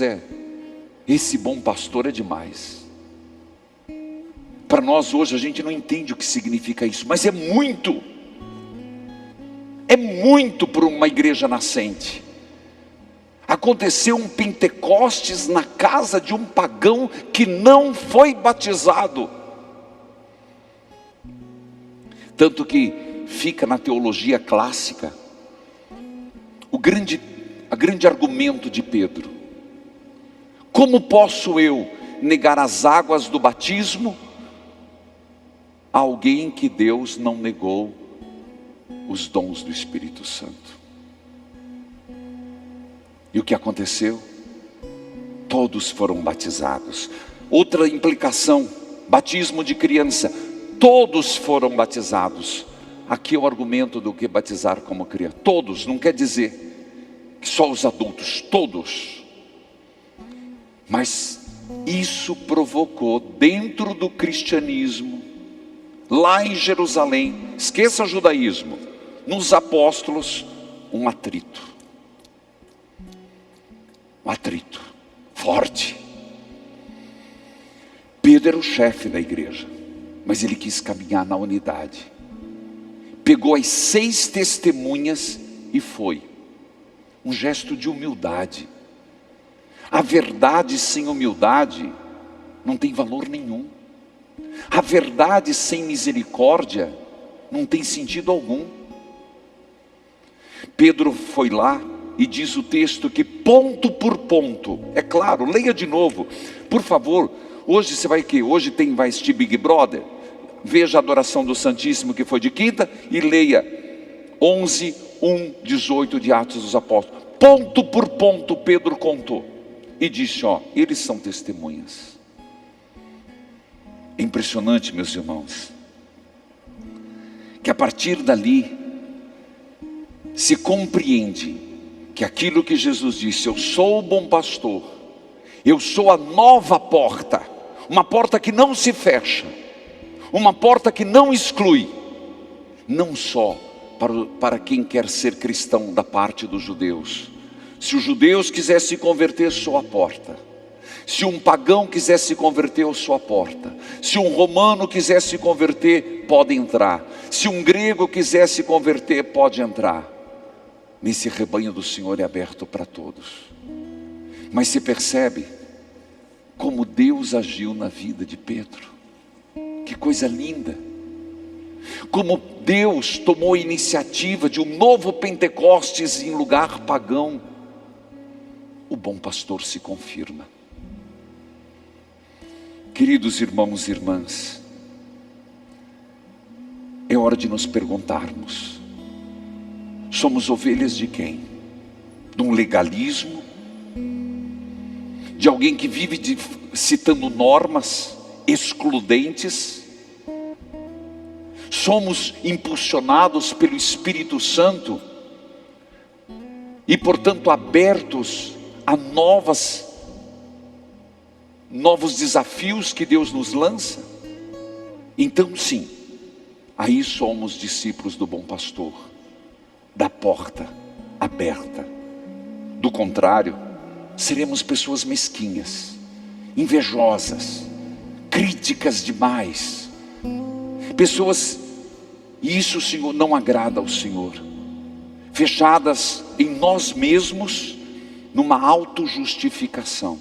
esse bom pastor é demais. Para nós hoje a gente não entende o que significa isso, mas é muito para uma igreja nascente. Aconteceu um Pentecostes na casa de um pagão que não foi batizado. Tanto que fica na teologia clássica o grande argumento de Pedro: como posso eu negar as águas do batismo a alguém que Deus não negou os dons do Espírito Santo? E o que aconteceu? Todos foram batizados. Outra implicação: batismo de criança. Todos foram batizados. Aqui é o argumento do que batizar como criança. Todos, não quer dizer que só os adultos, todos. Mas isso provocou dentro do cristianismo, lá em Jerusalém, esqueça o judaísmo, nos apóstolos, um atrito forte. Pedro era o chefe da igreja, mas ele quis caminhar na unidade. Pegou as 6 testemunhas e foi. Um gesto de humildade. A verdade sem humildade não tem valor nenhum. A verdade sem misericórdia não tem sentido algum. Pedro foi lá e diz o texto que ponto por ponto, é claro, leia de novo, por favor. Hoje você vai que hoje vai assistir Big Brother, veja a adoração do Santíssimo que foi de quinta e leia 11, 1, 18 de Atos dos Apóstolos. Ponto por ponto Pedro contou e disse: eles são testemunhas. É impressionante, meus irmãos, que a partir dali se compreende que aquilo que Jesus disse: eu sou o bom pastor, eu sou a nova porta, uma porta que não se fecha, uma porta que não exclui, não só para quem quer ser cristão da parte dos judeus. Se os judeus quisessem se converter, sou a porta. Se um pagão quisesse se converter, eu sou a porta. Se um romano quisesse se converter, pode entrar. Se um grego quisesse se converter, pode entrar. Nesse rebanho do Senhor é aberto para todos. Mas se percebe como Deus agiu na vida de Pedro. Que coisa linda. Como Deus tomou a iniciativa de um novo Pentecostes em lugar pagão. O bom pastor se confirma. Queridos irmãos e irmãs, é hora de nos perguntarmos: somos ovelhas de quem? De um legalismo? De alguém que vive citando normas excludentes? Somos impulsionados pelo Espírito Santo e, portanto, abertos a novos desafios que Deus nos lança? Então sim, aí somos discípulos do bom pastor, da porta aberta. Do contrário, seremos pessoas mesquinhas, invejosas, críticas demais, pessoas, e isso, Senhor, não agrada ao Senhor, fechadas em nós mesmos, numa autojustificação.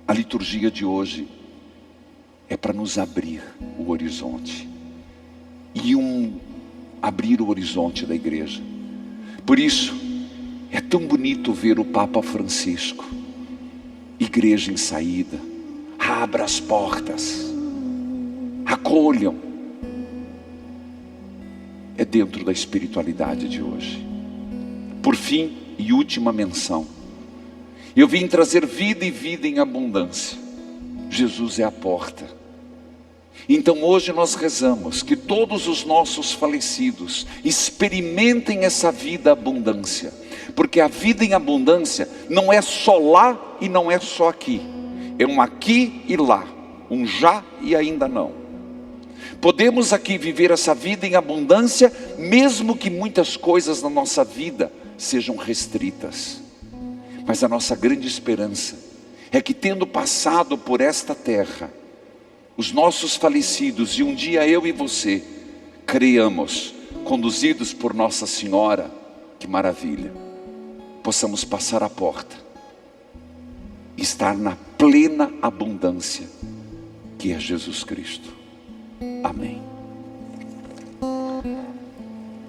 A liturgia de hoje é para nos abrir o horizonte, e abrir o horizonte da igreja. Por isso é tão bonito ver o Papa Francisco: igreja em saída, abra as portas, acolham. É dentro da espiritualidade de hoje. Por fim e última menção, eu vim trazer vida e vida em abundância. Jesus é a porta. Então hoje nós rezamos que todos os nossos falecidos experimentem essa vida abundância, porque a vida em abundância não é só lá e não é só aqui, é um aqui e lá, um já e ainda não. Podemos aqui viver essa vida em abundância, mesmo que muitas coisas na nossa vida sejam restritas. Mas a nossa grande esperança é que, tendo passado por esta terra, os nossos falecidos, e um dia eu e você, creiamos, conduzidos por Nossa Senhora, que maravilha, possamos passar a porta, estar na plena abundância, que é Jesus Cristo. Amém.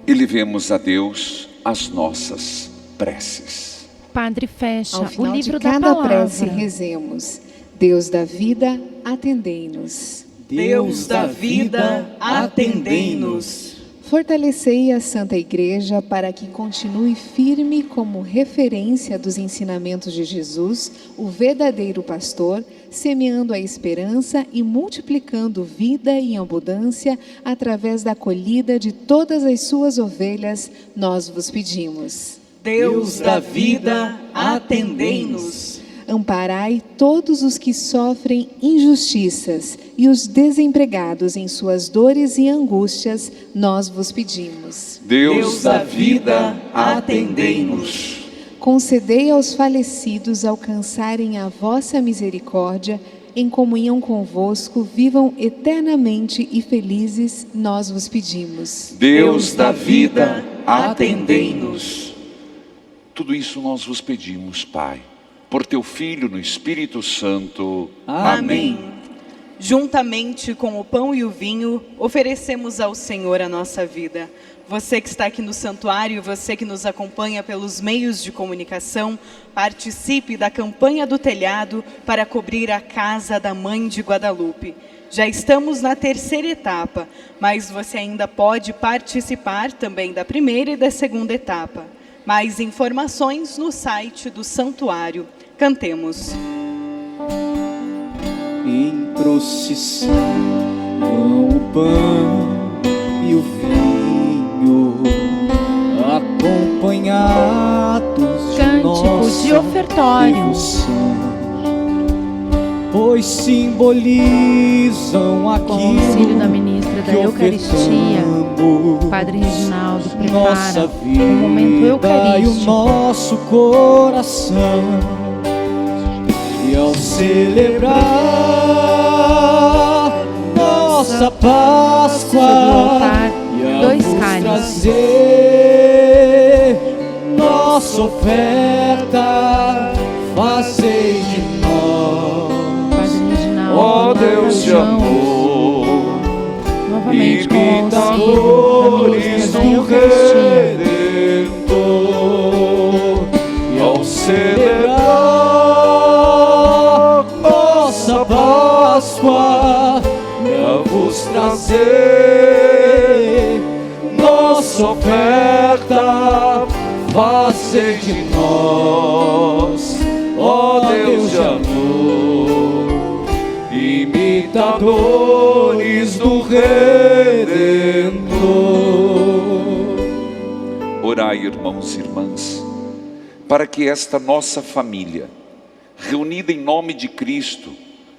Elevemos a Deus as nossas preces. Padre, fecha Ao o final livro de da cada palavra. prece, rezemos: Deus da vida, atendei-nos. Deus da vida, atendei-nos. Fortalecei a Santa Igreja para que continue firme como referência dos ensinamentos de Jesus, o verdadeiro pastor, semeando a esperança e multiplicando vida em abundância através da acolhida de todas as suas ovelhas, nós vos pedimos. Deus da vida, atendei-nos. Amparai todos os que sofrem injustiças e os desempregados em suas dores e angústias, nós vos pedimos. Deus da vida, atendei-nos. Concedei aos falecidos alcançarem a vossa misericórdia, em comunhão convosco, vivam eternamente e felizes, nós vos pedimos. Deus da vida, atendei-nos. Tudo isso nós vos pedimos, Pai, por teu Filho no Espírito Santo. Amém. Juntamente com o pão e o vinho, oferecemos ao Senhor a nossa vida. Você que está aqui no santuário, você que nos acompanha pelos meios de comunicação, participe da campanha do telhado para cobrir a casa da Mãe de Guadalupe. Já estamos na terceira etapa, mas você ainda pode participar também da primeira e da segunda etapa. Mais informações no site do santuário. Cantemos. Em procissão o pão e o vinho, acompanhados de Cânticos nossa de ofertório. devoção, pois simbolizam Com o auxílio da ministra da que Eucaristia, ofertamos. Padre Reginaldo Nossa prepara vida um momento e o eucarístico. nosso coração, e ao celebrar nossa Páscoa, Sobre o altar, e a 2 vos cálices. trazer nossa oferta, fazei de nós, Padre Reginaldo, Ó Deus de João, amor, novamente com o auxílio da imitadores ministra da do Eucaristia. Redentor, e ao celebrar nossa Páscoa, e a vos trazer nossa oferta, fazei de nós, ó Deus de amor, imitadores do Redentor. Orai, irmãos e irmãs, para que esta nossa família, reunida em nome de Cristo,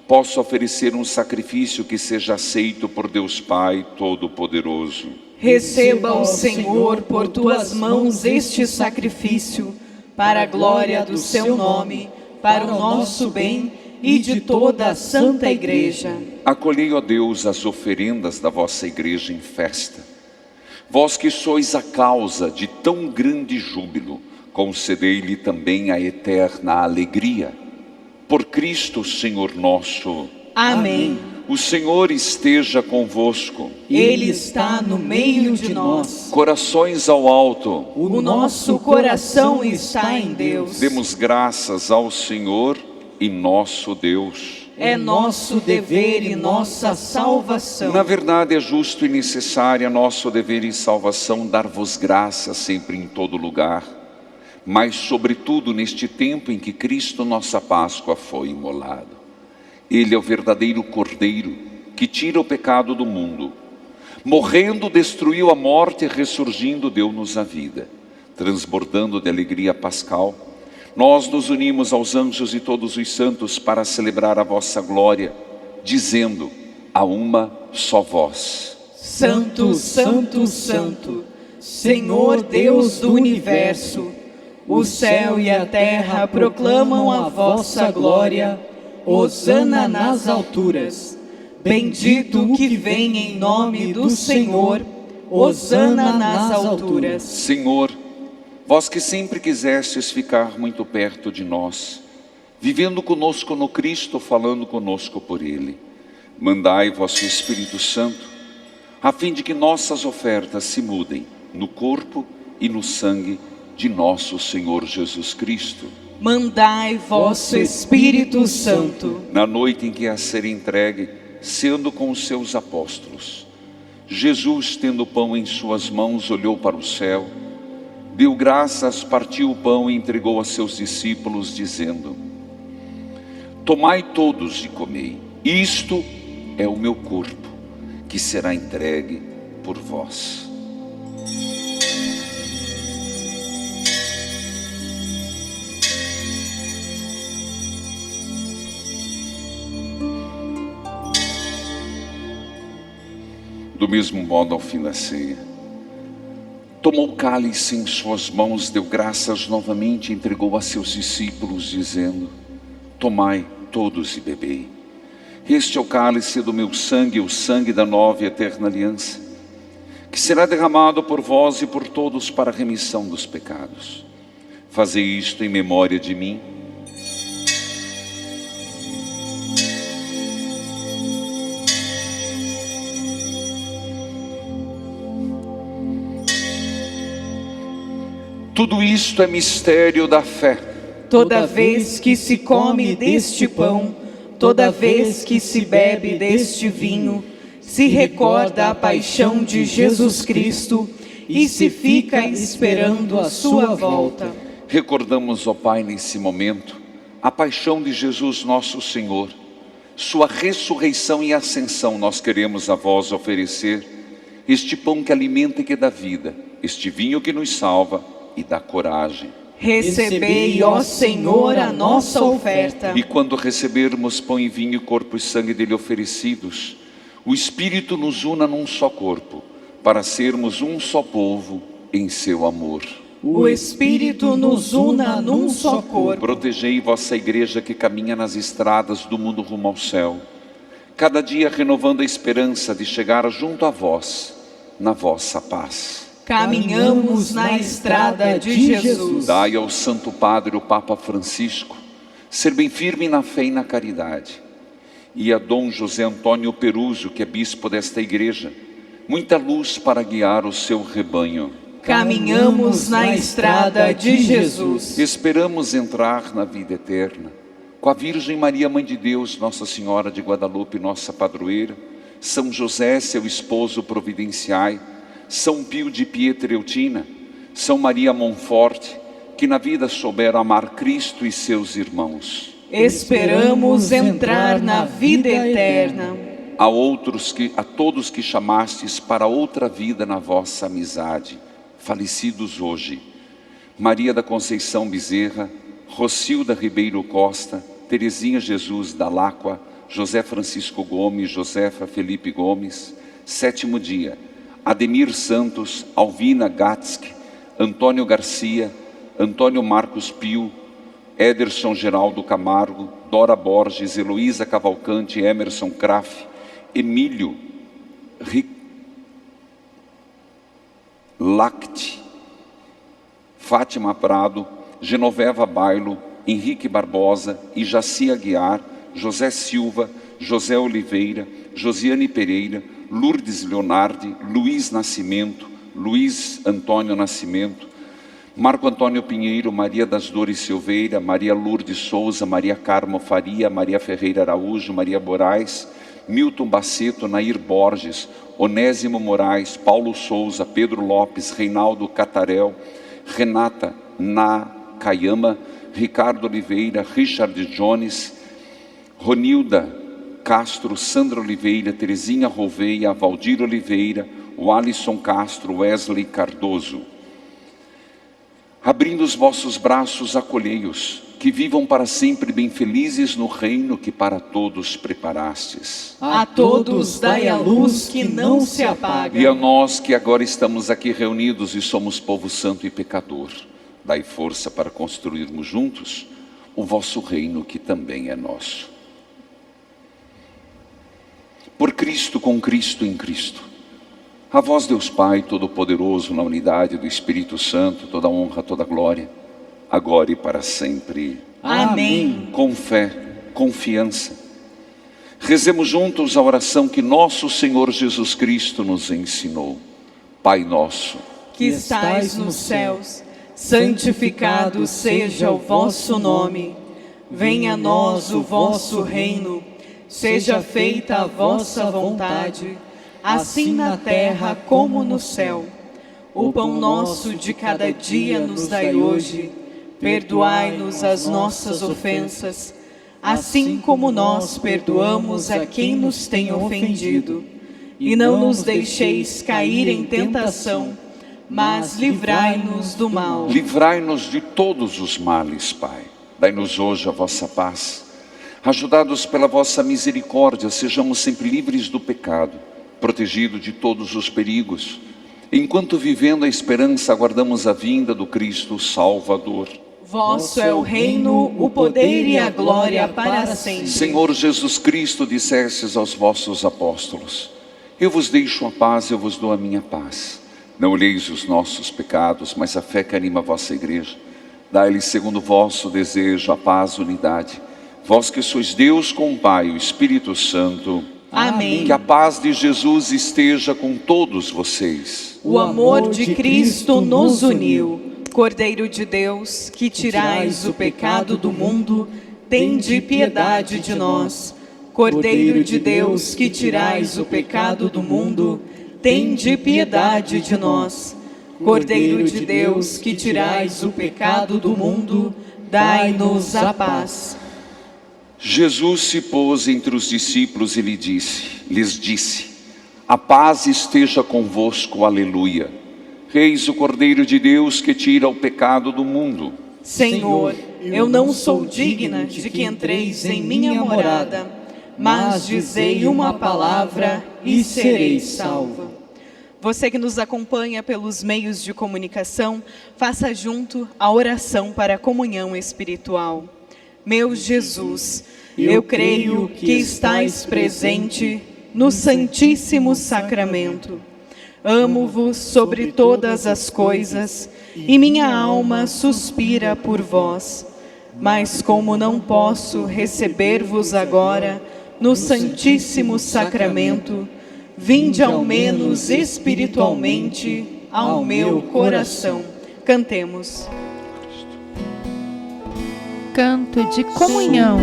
possa oferecer um sacrifício que seja aceito por Deus Pai Todo-Poderoso. Receba o Senhor por tuas mãos este sacrifício, para a glória do seu nome, para o nosso bem e de toda a Santa Igreja. Acolhei, ó Deus, as oferendas da vossa Igreja em festa. Vós que sois a causa de tão grande júbilo, concedei-lhe também a eterna alegria. Por Cristo, Senhor nosso. Amém. O Senhor esteja convosco. Ele está no meio de nós. Corações ao alto. O nosso coração está em Deus. Demos graças ao Senhor e nosso Deus. É nosso dever e nossa salvação. Na verdade, é justo e necessário, nosso dever e salvação, dar-vos graças sempre em todo lugar, mas sobretudo neste tempo em que Cristo, nossa Páscoa, foi imolado. Ele é o verdadeiro Cordeiro que tira o pecado do mundo. Morrendo, destruiu a morte e ressurgindo, deu-nos a vida. Transbordando de alegria pascal, nós nos unimos aos anjos e todos os santos para celebrar a vossa glória, dizendo a uma só vós. Santo, Santo, Santo, Senhor Deus do Universo, o céu e a terra proclamam a vossa glória. Hosana nas alturas. Bendito o que vem em nome do Senhor. Hosana nas alturas. Senhor, vós que sempre quisestes ficar muito perto de nós, vivendo conosco no Cristo, falando conosco por Ele, mandai vosso Espírito Santo, a fim de que nossas ofertas se mudem no corpo e no sangue de nosso Senhor Jesus Cristo. Mandai vosso Espírito Santo. Na noite em que a ser entregue, sendo com os seus apóstolos, Jesus, tendo o pão em suas mãos, olhou para o céu, deu graças, partiu o pão e entregou a seus discípulos, dizendo: tomai todos e comei, isto é o meu corpo, que será entregue por vós. Do mesmo modo, ao fim da ceia, tomou o cálice em suas mãos, deu graças novamente, entregou a seus discípulos, dizendo: tomai todos e bebei. Este é o cálice do meu sangue, o sangue da nova e eterna aliança, que será derramado por vós e por todos para a remissão dos pecados. Fazei isto em memória de mim. Tudo isto é mistério da fé. Toda vez que se come deste pão, toda vez que se bebe deste vinho, se recorda a paixão de Jesus Cristo e se fica esperando a sua volta. Recordamos, ó Pai, nesse momento, a paixão de Jesus nosso Senhor, sua ressurreição e ascensão. Nós queremos a vós oferecer este pão que alimenta e que dá vida, este vinho que nos salva e dá coragem. Recebei, ó Senhor, a nossa oferta. E quando recebermos pão e vinho, corpo e sangue dele oferecidos, o Espírito nos una num só corpo, para sermos um só povo em seu amor. O Espírito nos una num só corpo. Protegei vossa igreja que caminha nas estradas do mundo rumo ao céu, cada dia renovando a esperança de chegar junto a vós, na vossa paz. Caminhamos na estrada de Jesus. Dai ao Santo Padre, o Papa Francisco, ser bem firme na fé e na caridade. E a Dom José Antônio Peruso, que é bispo desta igreja, muita luz para guiar o seu rebanho. Caminhamos na estrada de Jesus. Esperamos entrar na vida eterna com a Virgem Maria, Mãe de Deus, Nossa Senhora de Guadalupe, nossa padroeira, São José, seu esposo, providenciai, São Pio de Pietrelcina, São Maria Monforte, que na vida souberam amar Cristo e seus irmãos. Esperamos entrar na vida eterna. A todos que chamastes para outra vida na vossa amizade, falecidos hoje: Maria da Conceição Bezerra, Rocilda Ribeiro Costa, Terezinha Jesus da Láqua, José Francisco Gomes, Josefa Felipe Gomes. Sétimo dia: Ademir Santos, Alvina Gatzke, Antônio Garcia, Antônio Marcos Pio, Ederson Geraldo Camargo, Dora Borges, Heloísa Cavalcante, Emerson Kraft, Emílio Lacte, Fátima Prado, Genoveva Bailo, Henrique Barbosa, Ijaci Aguiar, José Silva, José Oliveira, Josiane Pereira, Lourdes Leonardi, Luiz Nascimento, Luiz Antônio Nascimento, Marco Antônio Pinheiro, Maria das Dores Silveira, Maria Lourdes Souza, Maria Carmo Faria, Maria Ferreira Araújo, Maria Moraes, Milton Baceto, Nair Borges, Onésimo Moraes, Paulo Souza, Pedro Lopes, Reinaldo Catarel, Renata Nakayama, Ricardo Oliveira, Richard Jones, Ronilda Castro, Sandra Oliveira, Terezinha Rouveia, Valdir Oliveira, o Alisson Castro, Wesley Cardoso. Abrindo os vossos braços, acolhei-os, que vivam para sempre bem felizes no reino que para todos preparastes. A todos dai a luz que não se apaga. E a nós que agora estamos aqui reunidos e somos povo santo e pecador, dai força para construirmos juntos o vosso reino que também é nosso. Por Cristo, com Cristo, em Cristo. A vós, Deus Pai Todo-Poderoso, na unidade do Espírito Santo, toda honra, toda glória, agora e para sempre. Amém. Com fé, confiança. Rezemos juntos a oração que nosso Senhor Jesus Cristo nos ensinou. Pai nosso, que estais nos céus, santificado seja o vosso nome. Venha a nós o vosso reino. Seja feita a vossa vontade, assim na terra como no céu. O pão nosso de cada dia nos dai hoje. Perdoai-nos as nossas ofensas, assim como nós perdoamos a quem nos tem ofendido. E não nos deixeis cair em tentação, mas livrai-nos do mal. Livrai-nos de todos os males, Pai. Dai-nos hoje a vossa paz. Ajudados pela vossa misericórdia, sejamos sempre livres do pecado, protegidos de todos os perigos. Enquanto vivendo a esperança, aguardamos a vinda do Cristo Salvador. Vosso é o reino, o poder e a glória para sempre. Senhor Jesus Cristo, dissestes aos vossos apóstolos: eu vos deixo a paz, eu vos dou a minha paz. Não olheis os nossos pecados, mas a fé que anima a vossa igreja. Dai-lhes segundo o vosso desejo a paz e unidade. Vós que sois Deus com o Pai, o Espírito Santo. Amém. Que a paz de Jesus esteja com todos vocês. O amor de Cristo nos uniu. Cordeiro de Deus, que tirais o pecado do mundo, tende piedade de nós. Cordeiro de Deus, que tirais o pecado do mundo, tende piedade de nós. Cordeiro de Deus, que tirais o pecado do mundo, dai-nos a paz. Jesus se pôs entre os discípulos e lhes disse: a paz esteja convosco, aleluia. Eis o Cordeiro de Deus que tira o pecado do mundo. Senhor, eu não sou digna de que entreis em minha morada, mas dizei uma palavra e serei salva. Você que nos acompanha pelos meios de comunicação, faça junto a oração para a comunhão espiritual. Meu Jesus, eu creio que estais presente no Santíssimo Sacramento. Amo-vos sobre todas as coisas e minha alma suspira por vós. Mas como não posso receber-vos agora no Santíssimo Sacramento, vinde ao menos espiritualmente ao meu coração. Cantemos. Canto de comunhão.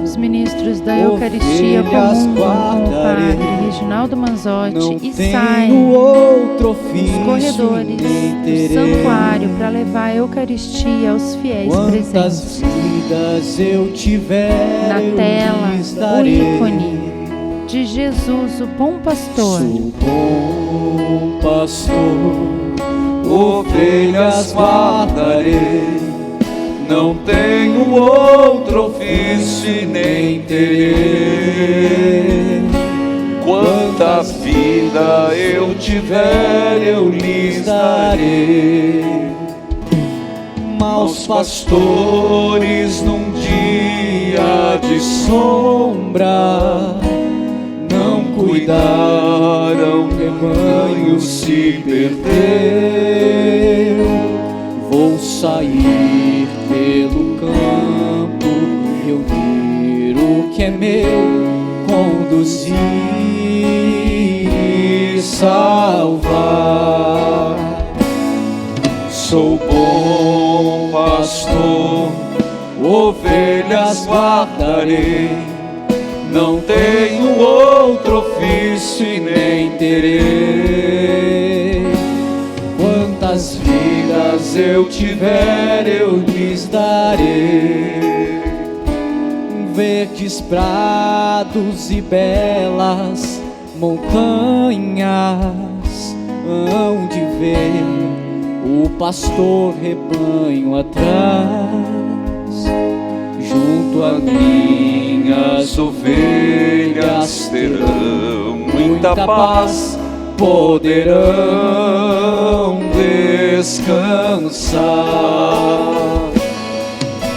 Os ministros da Eucaristia comungam com o Padre Reginaldo Manzotti e saem nos corredores do santuário para levar a Eucaristia aos fiéis presentes. Na tela, o ícone de Jesus, o bom pastor. Sou bom pastor, ovelhas guardarei. Não tenho outro ofício nem terei. Quanta vida eu tiver, eu lhes darei. Maus pastores num dia de sombra não cuidaram, rebanho se perdeu. Vou sair pelo campo, reunir o que é meu, conduzir e salvar. Sou bom pastor, ovelhas guardarei. Não tenho outro ofício e nem terei. Quantas vidas eu tiver, eu lhes darei. Verdes prados e belas montanhas hão de ver o pastor rebanho atrás. junto a minhas ovelhas terão muita paz, poderão descansar.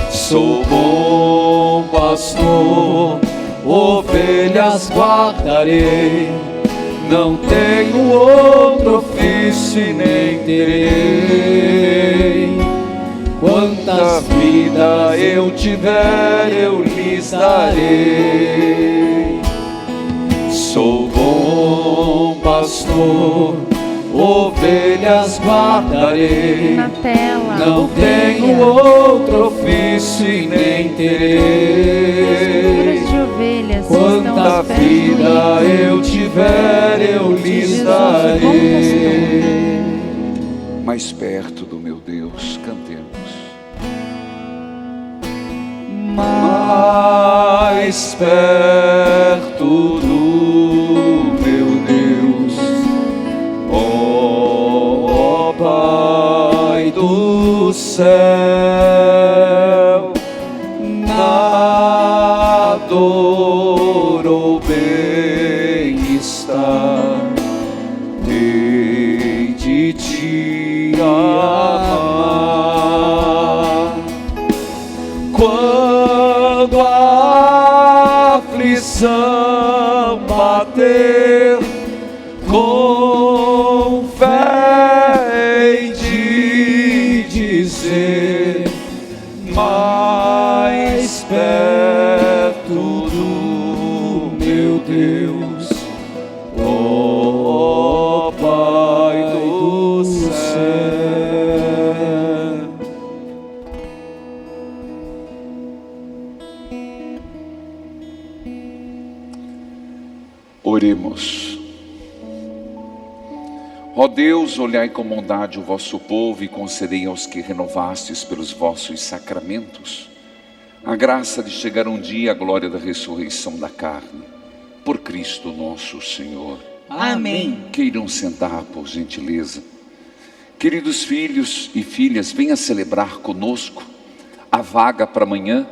Sou bom pastor, ovelhas guardarei, não tenho outro ofício e nem terei. Quanta vida eu tiver, eu lhes darei. Sou bom pastor, ovelhas guardarei, Na tela, não tenho ovelha. outro ofício e nem terei. Escrituras de ovelhas Quanta estão aos pés do vida livro. eu tiver, eu lhes Jesus, darei. Mais perto do meu Deus, cantemos. Mais perto do meu Deus, ó Pai do céu, na dor ou bem-estar, hei de te amar. Quando a aflição bater, com fé hei de dizer, mais perto do meu Deus, ó Pai do céu. Oremos. Ó Deus, olhai com bondade o vosso povo e concedei aos que renovastes pelos vossos sacramentos a graça de chegar um dia à glória da ressurreição da carne. Por Cristo nosso Senhor. Amém. Queiram sentar, por gentileza. Queridos filhos e filhas, venha celebrar conosco a vaga para amanhã.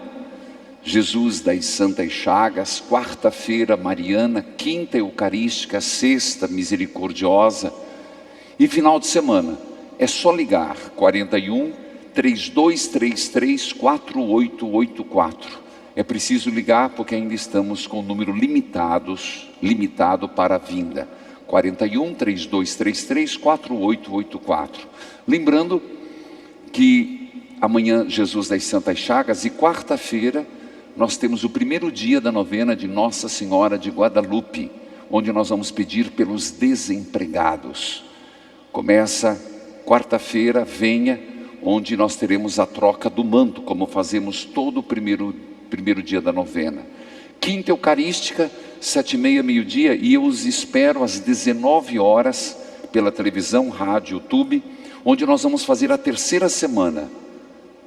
Jesus das Santas Chagas, quarta-feira mariana, quinta eucarística, sexta misericordiosa e final de semana. É só ligar 41 3233 4884. É preciso ligar porque ainda estamos com o número limitado para a vinda. 41 3233 4884. Lembrando que amanhã Jesus das Santas Chagas e quarta-feira nós temos o primeiro dia da novena de Nossa Senhora de Guadalupe, onde nós vamos pedir pelos desempregados. Começa quarta-feira, venha, onde nós teremos a troca do manto, como fazemos todo o primeiro dia da novena. Quinta eucarística, 7h30, meio-dia, e eu os espero às 19 horas pela televisão, rádio, YouTube, onde nós vamos fazer a terceira semana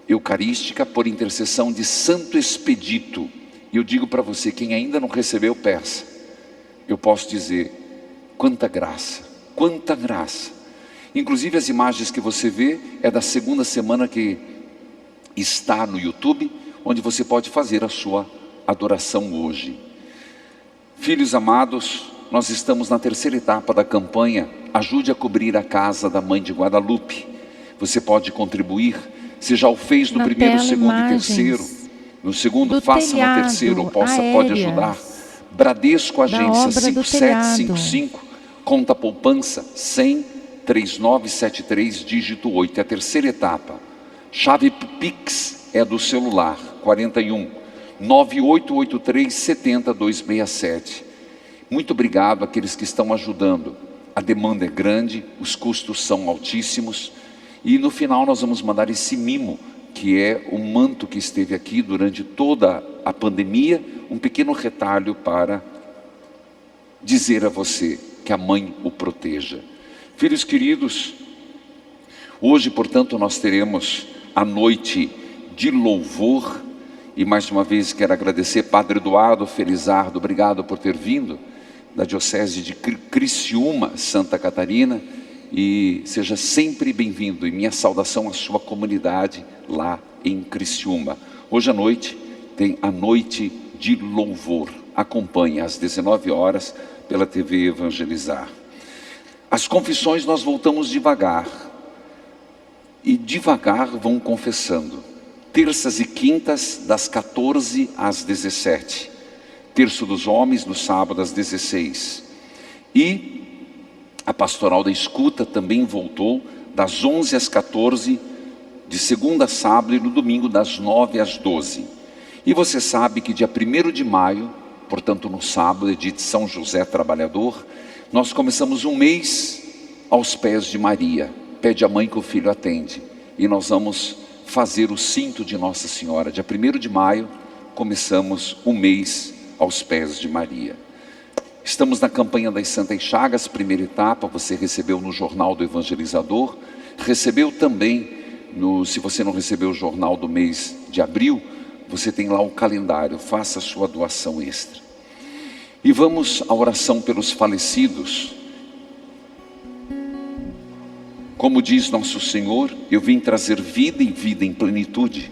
eucarística por intercessão de Santo Expedito. E eu digo para você, quem ainda não recebeu, peça. Eu posso dizer, quanta graça, quanta graça. Inclusive as imagens que você vê é da segunda semana que está no YouTube, onde você pode fazer a sua adoração hoje. Filhos amados, nós estamos na terceira etapa da campanha Ajude a Cobrir a Casa da Mãe de Guadalupe. Você pode contribuir. Se já o fez no Na primeiro, tela, segundo imagens e terceiro, no segundo faça no telhado, terceiro, pode aéreas, ajudar. Bradesco, agência obra do 5755, conta poupança 100 3973, dígito 8, é a terceira etapa. Chave Pix é do celular, 41 9883 70267. Muito obrigado àqueles que estão ajudando. A demanda é grande, os custos são altíssimos. E no final nós vamos mandar esse mimo, que é o manto que esteve aqui durante toda a pandemia, um pequeno retalho para dizer a você que a mãe o proteja. Filhos queridos, hoje, portanto, nós teremos a noite de louvor. E mais uma vez quero agradecer Padre Eduardo Felizardo, obrigado por ter vindo, da Diocese de Criciúma, Santa Catarina. E seja sempre bem-vindo, e minha saudação à sua comunidade lá em Criciúma. Hoje à noite tem a noite de louvor. Acompanhe às 19 horas pela TV Evangelizar. As confissões nós voltamos devagar. E devagar vão confessando. Terças e quintas das 14 às 17. Terço dos homens no sábado às 16. E a pastoral da escuta também voltou das 11 às 14, de segunda a sábado, e no domingo das 9 às 12. E você sabe que dia 1º de maio, portanto no sábado, é dia de São José Trabalhador, nós começamos um mês aos pés de Maria. Pede a mãe que o filho atende. E nós vamos fazer o cinto de Nossa Senhora. Dia 1º de maio, começamos um mês aos pés de Maria. Estamos na campanha das Santas Chagas, primeira etapa. Você recebeu no Jornal do Evangelizador. Recebeu também, se você não recebeu o jornal do mês de abril, você tem lá o calendário. Faça a sua doação extra. E vamos à oração pelos falecidos. Como diz nosso Senhor, eu vim trazer vida e vida em plenitude.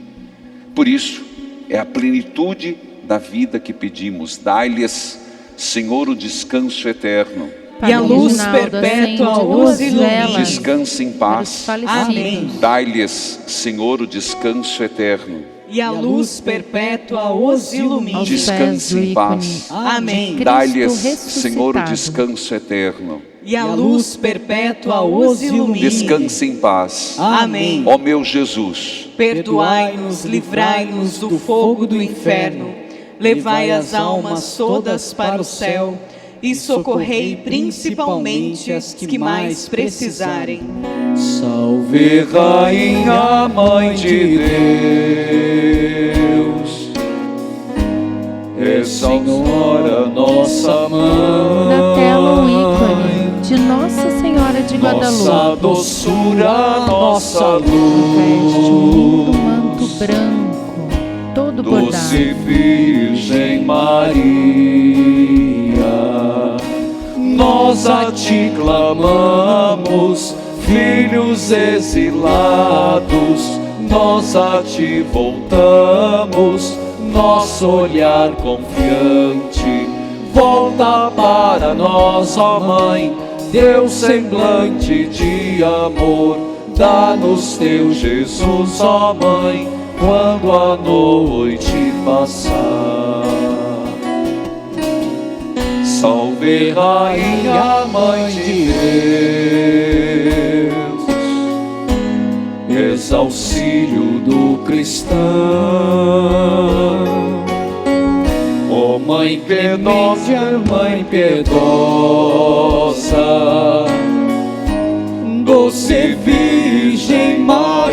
Por isso, é a plenitude da vida que pedimos. Dai-lhes, Senhor, o descanso eterno. E a luz perpétua os ilumine. Descanse em paz. Amém. Dai-lhes, Senhor, o descanso eterno. E a luz perpétua os ilumine. Descanse em paz. Amém. Dai-lhes, Senhor, o descanso eterno. E a luz perpétua os ilumine. Descanse em paz. Amém. Ó meu Jesus, perdoai-nos, livrai-nos do fogo do inferno, levai as almas todas para o céu e socorrei principalmente as que mais precisarem. Salve, Rainha, Mãe de Deus, é Senhora, nossa Mãe. Na tela um ícone de Nossa Senhora de Guadalupe. Nossa doçura, nossa Veste um lindo luz. manto branco, todo bordado. Doce Virgem Maria, nós a ti clamamos, filhos exilados, nós a ti voltamos, nosso olhar confiante. Volta para nós, ó Mãe, teu semblante de amor, dá-nos teu Jesus, ó Mãe, quando a noite passar. Salve, Rainha, Mãe de Deus, és auxílio do cristão. Ó Mãe piedosa, Mãe piedosa, doce Virgem Maria,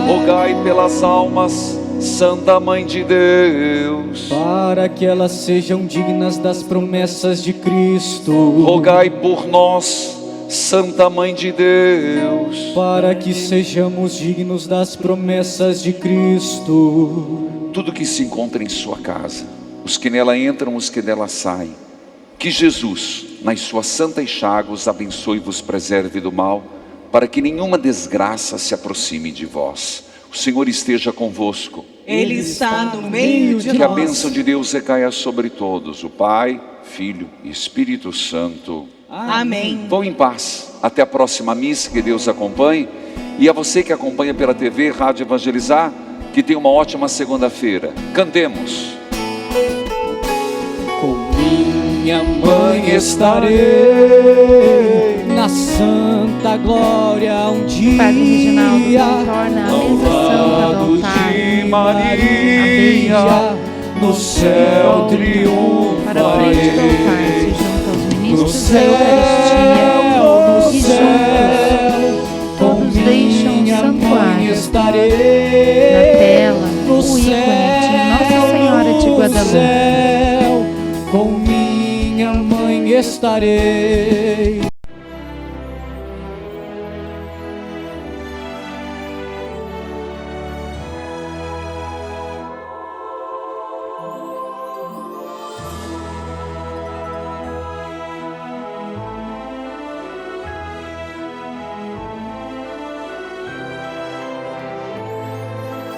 rogai pelas almas, Santa Mãe de Deus, para que elas sejam dignas das promessas de Cristo. rogai por nós, Santa Mãe de Deus, Para que sejamos dignos das promessas de Cristo. tudo que se encontra em sua casa, os que nela entram, os que dela saem, que Jesus, nas suas santas chagas, os abençoe e vos preserve do mal, para que nenhuma desgraça se aproxime de vós. O Senhor esteja convosco. Ele está no meio de Que a nós. bênção de Deus recaia sobre todos, o Pai, Filho e Espírito Santo. Amém. Vão em paz. Até a próxima missa, que Deus acompanhe. E a você que acompanha pela TV, Rádio Evangelizar, que tenha uma ótima segunda-feira. Cantemos. Com minha mãe estarei na santa glória um dia. Padre Reginaldo retorna a mesa santa do altar. de Maria, no céu Para frente do altar se triunfarei. junta aos No ministros da céu, Eucaristia e juntos com todos deixam o minha mãe santuário. estarei. Na tela, No o ícone de Nossa Senhora de no Guadalupe. céu, com minha mãe estarei.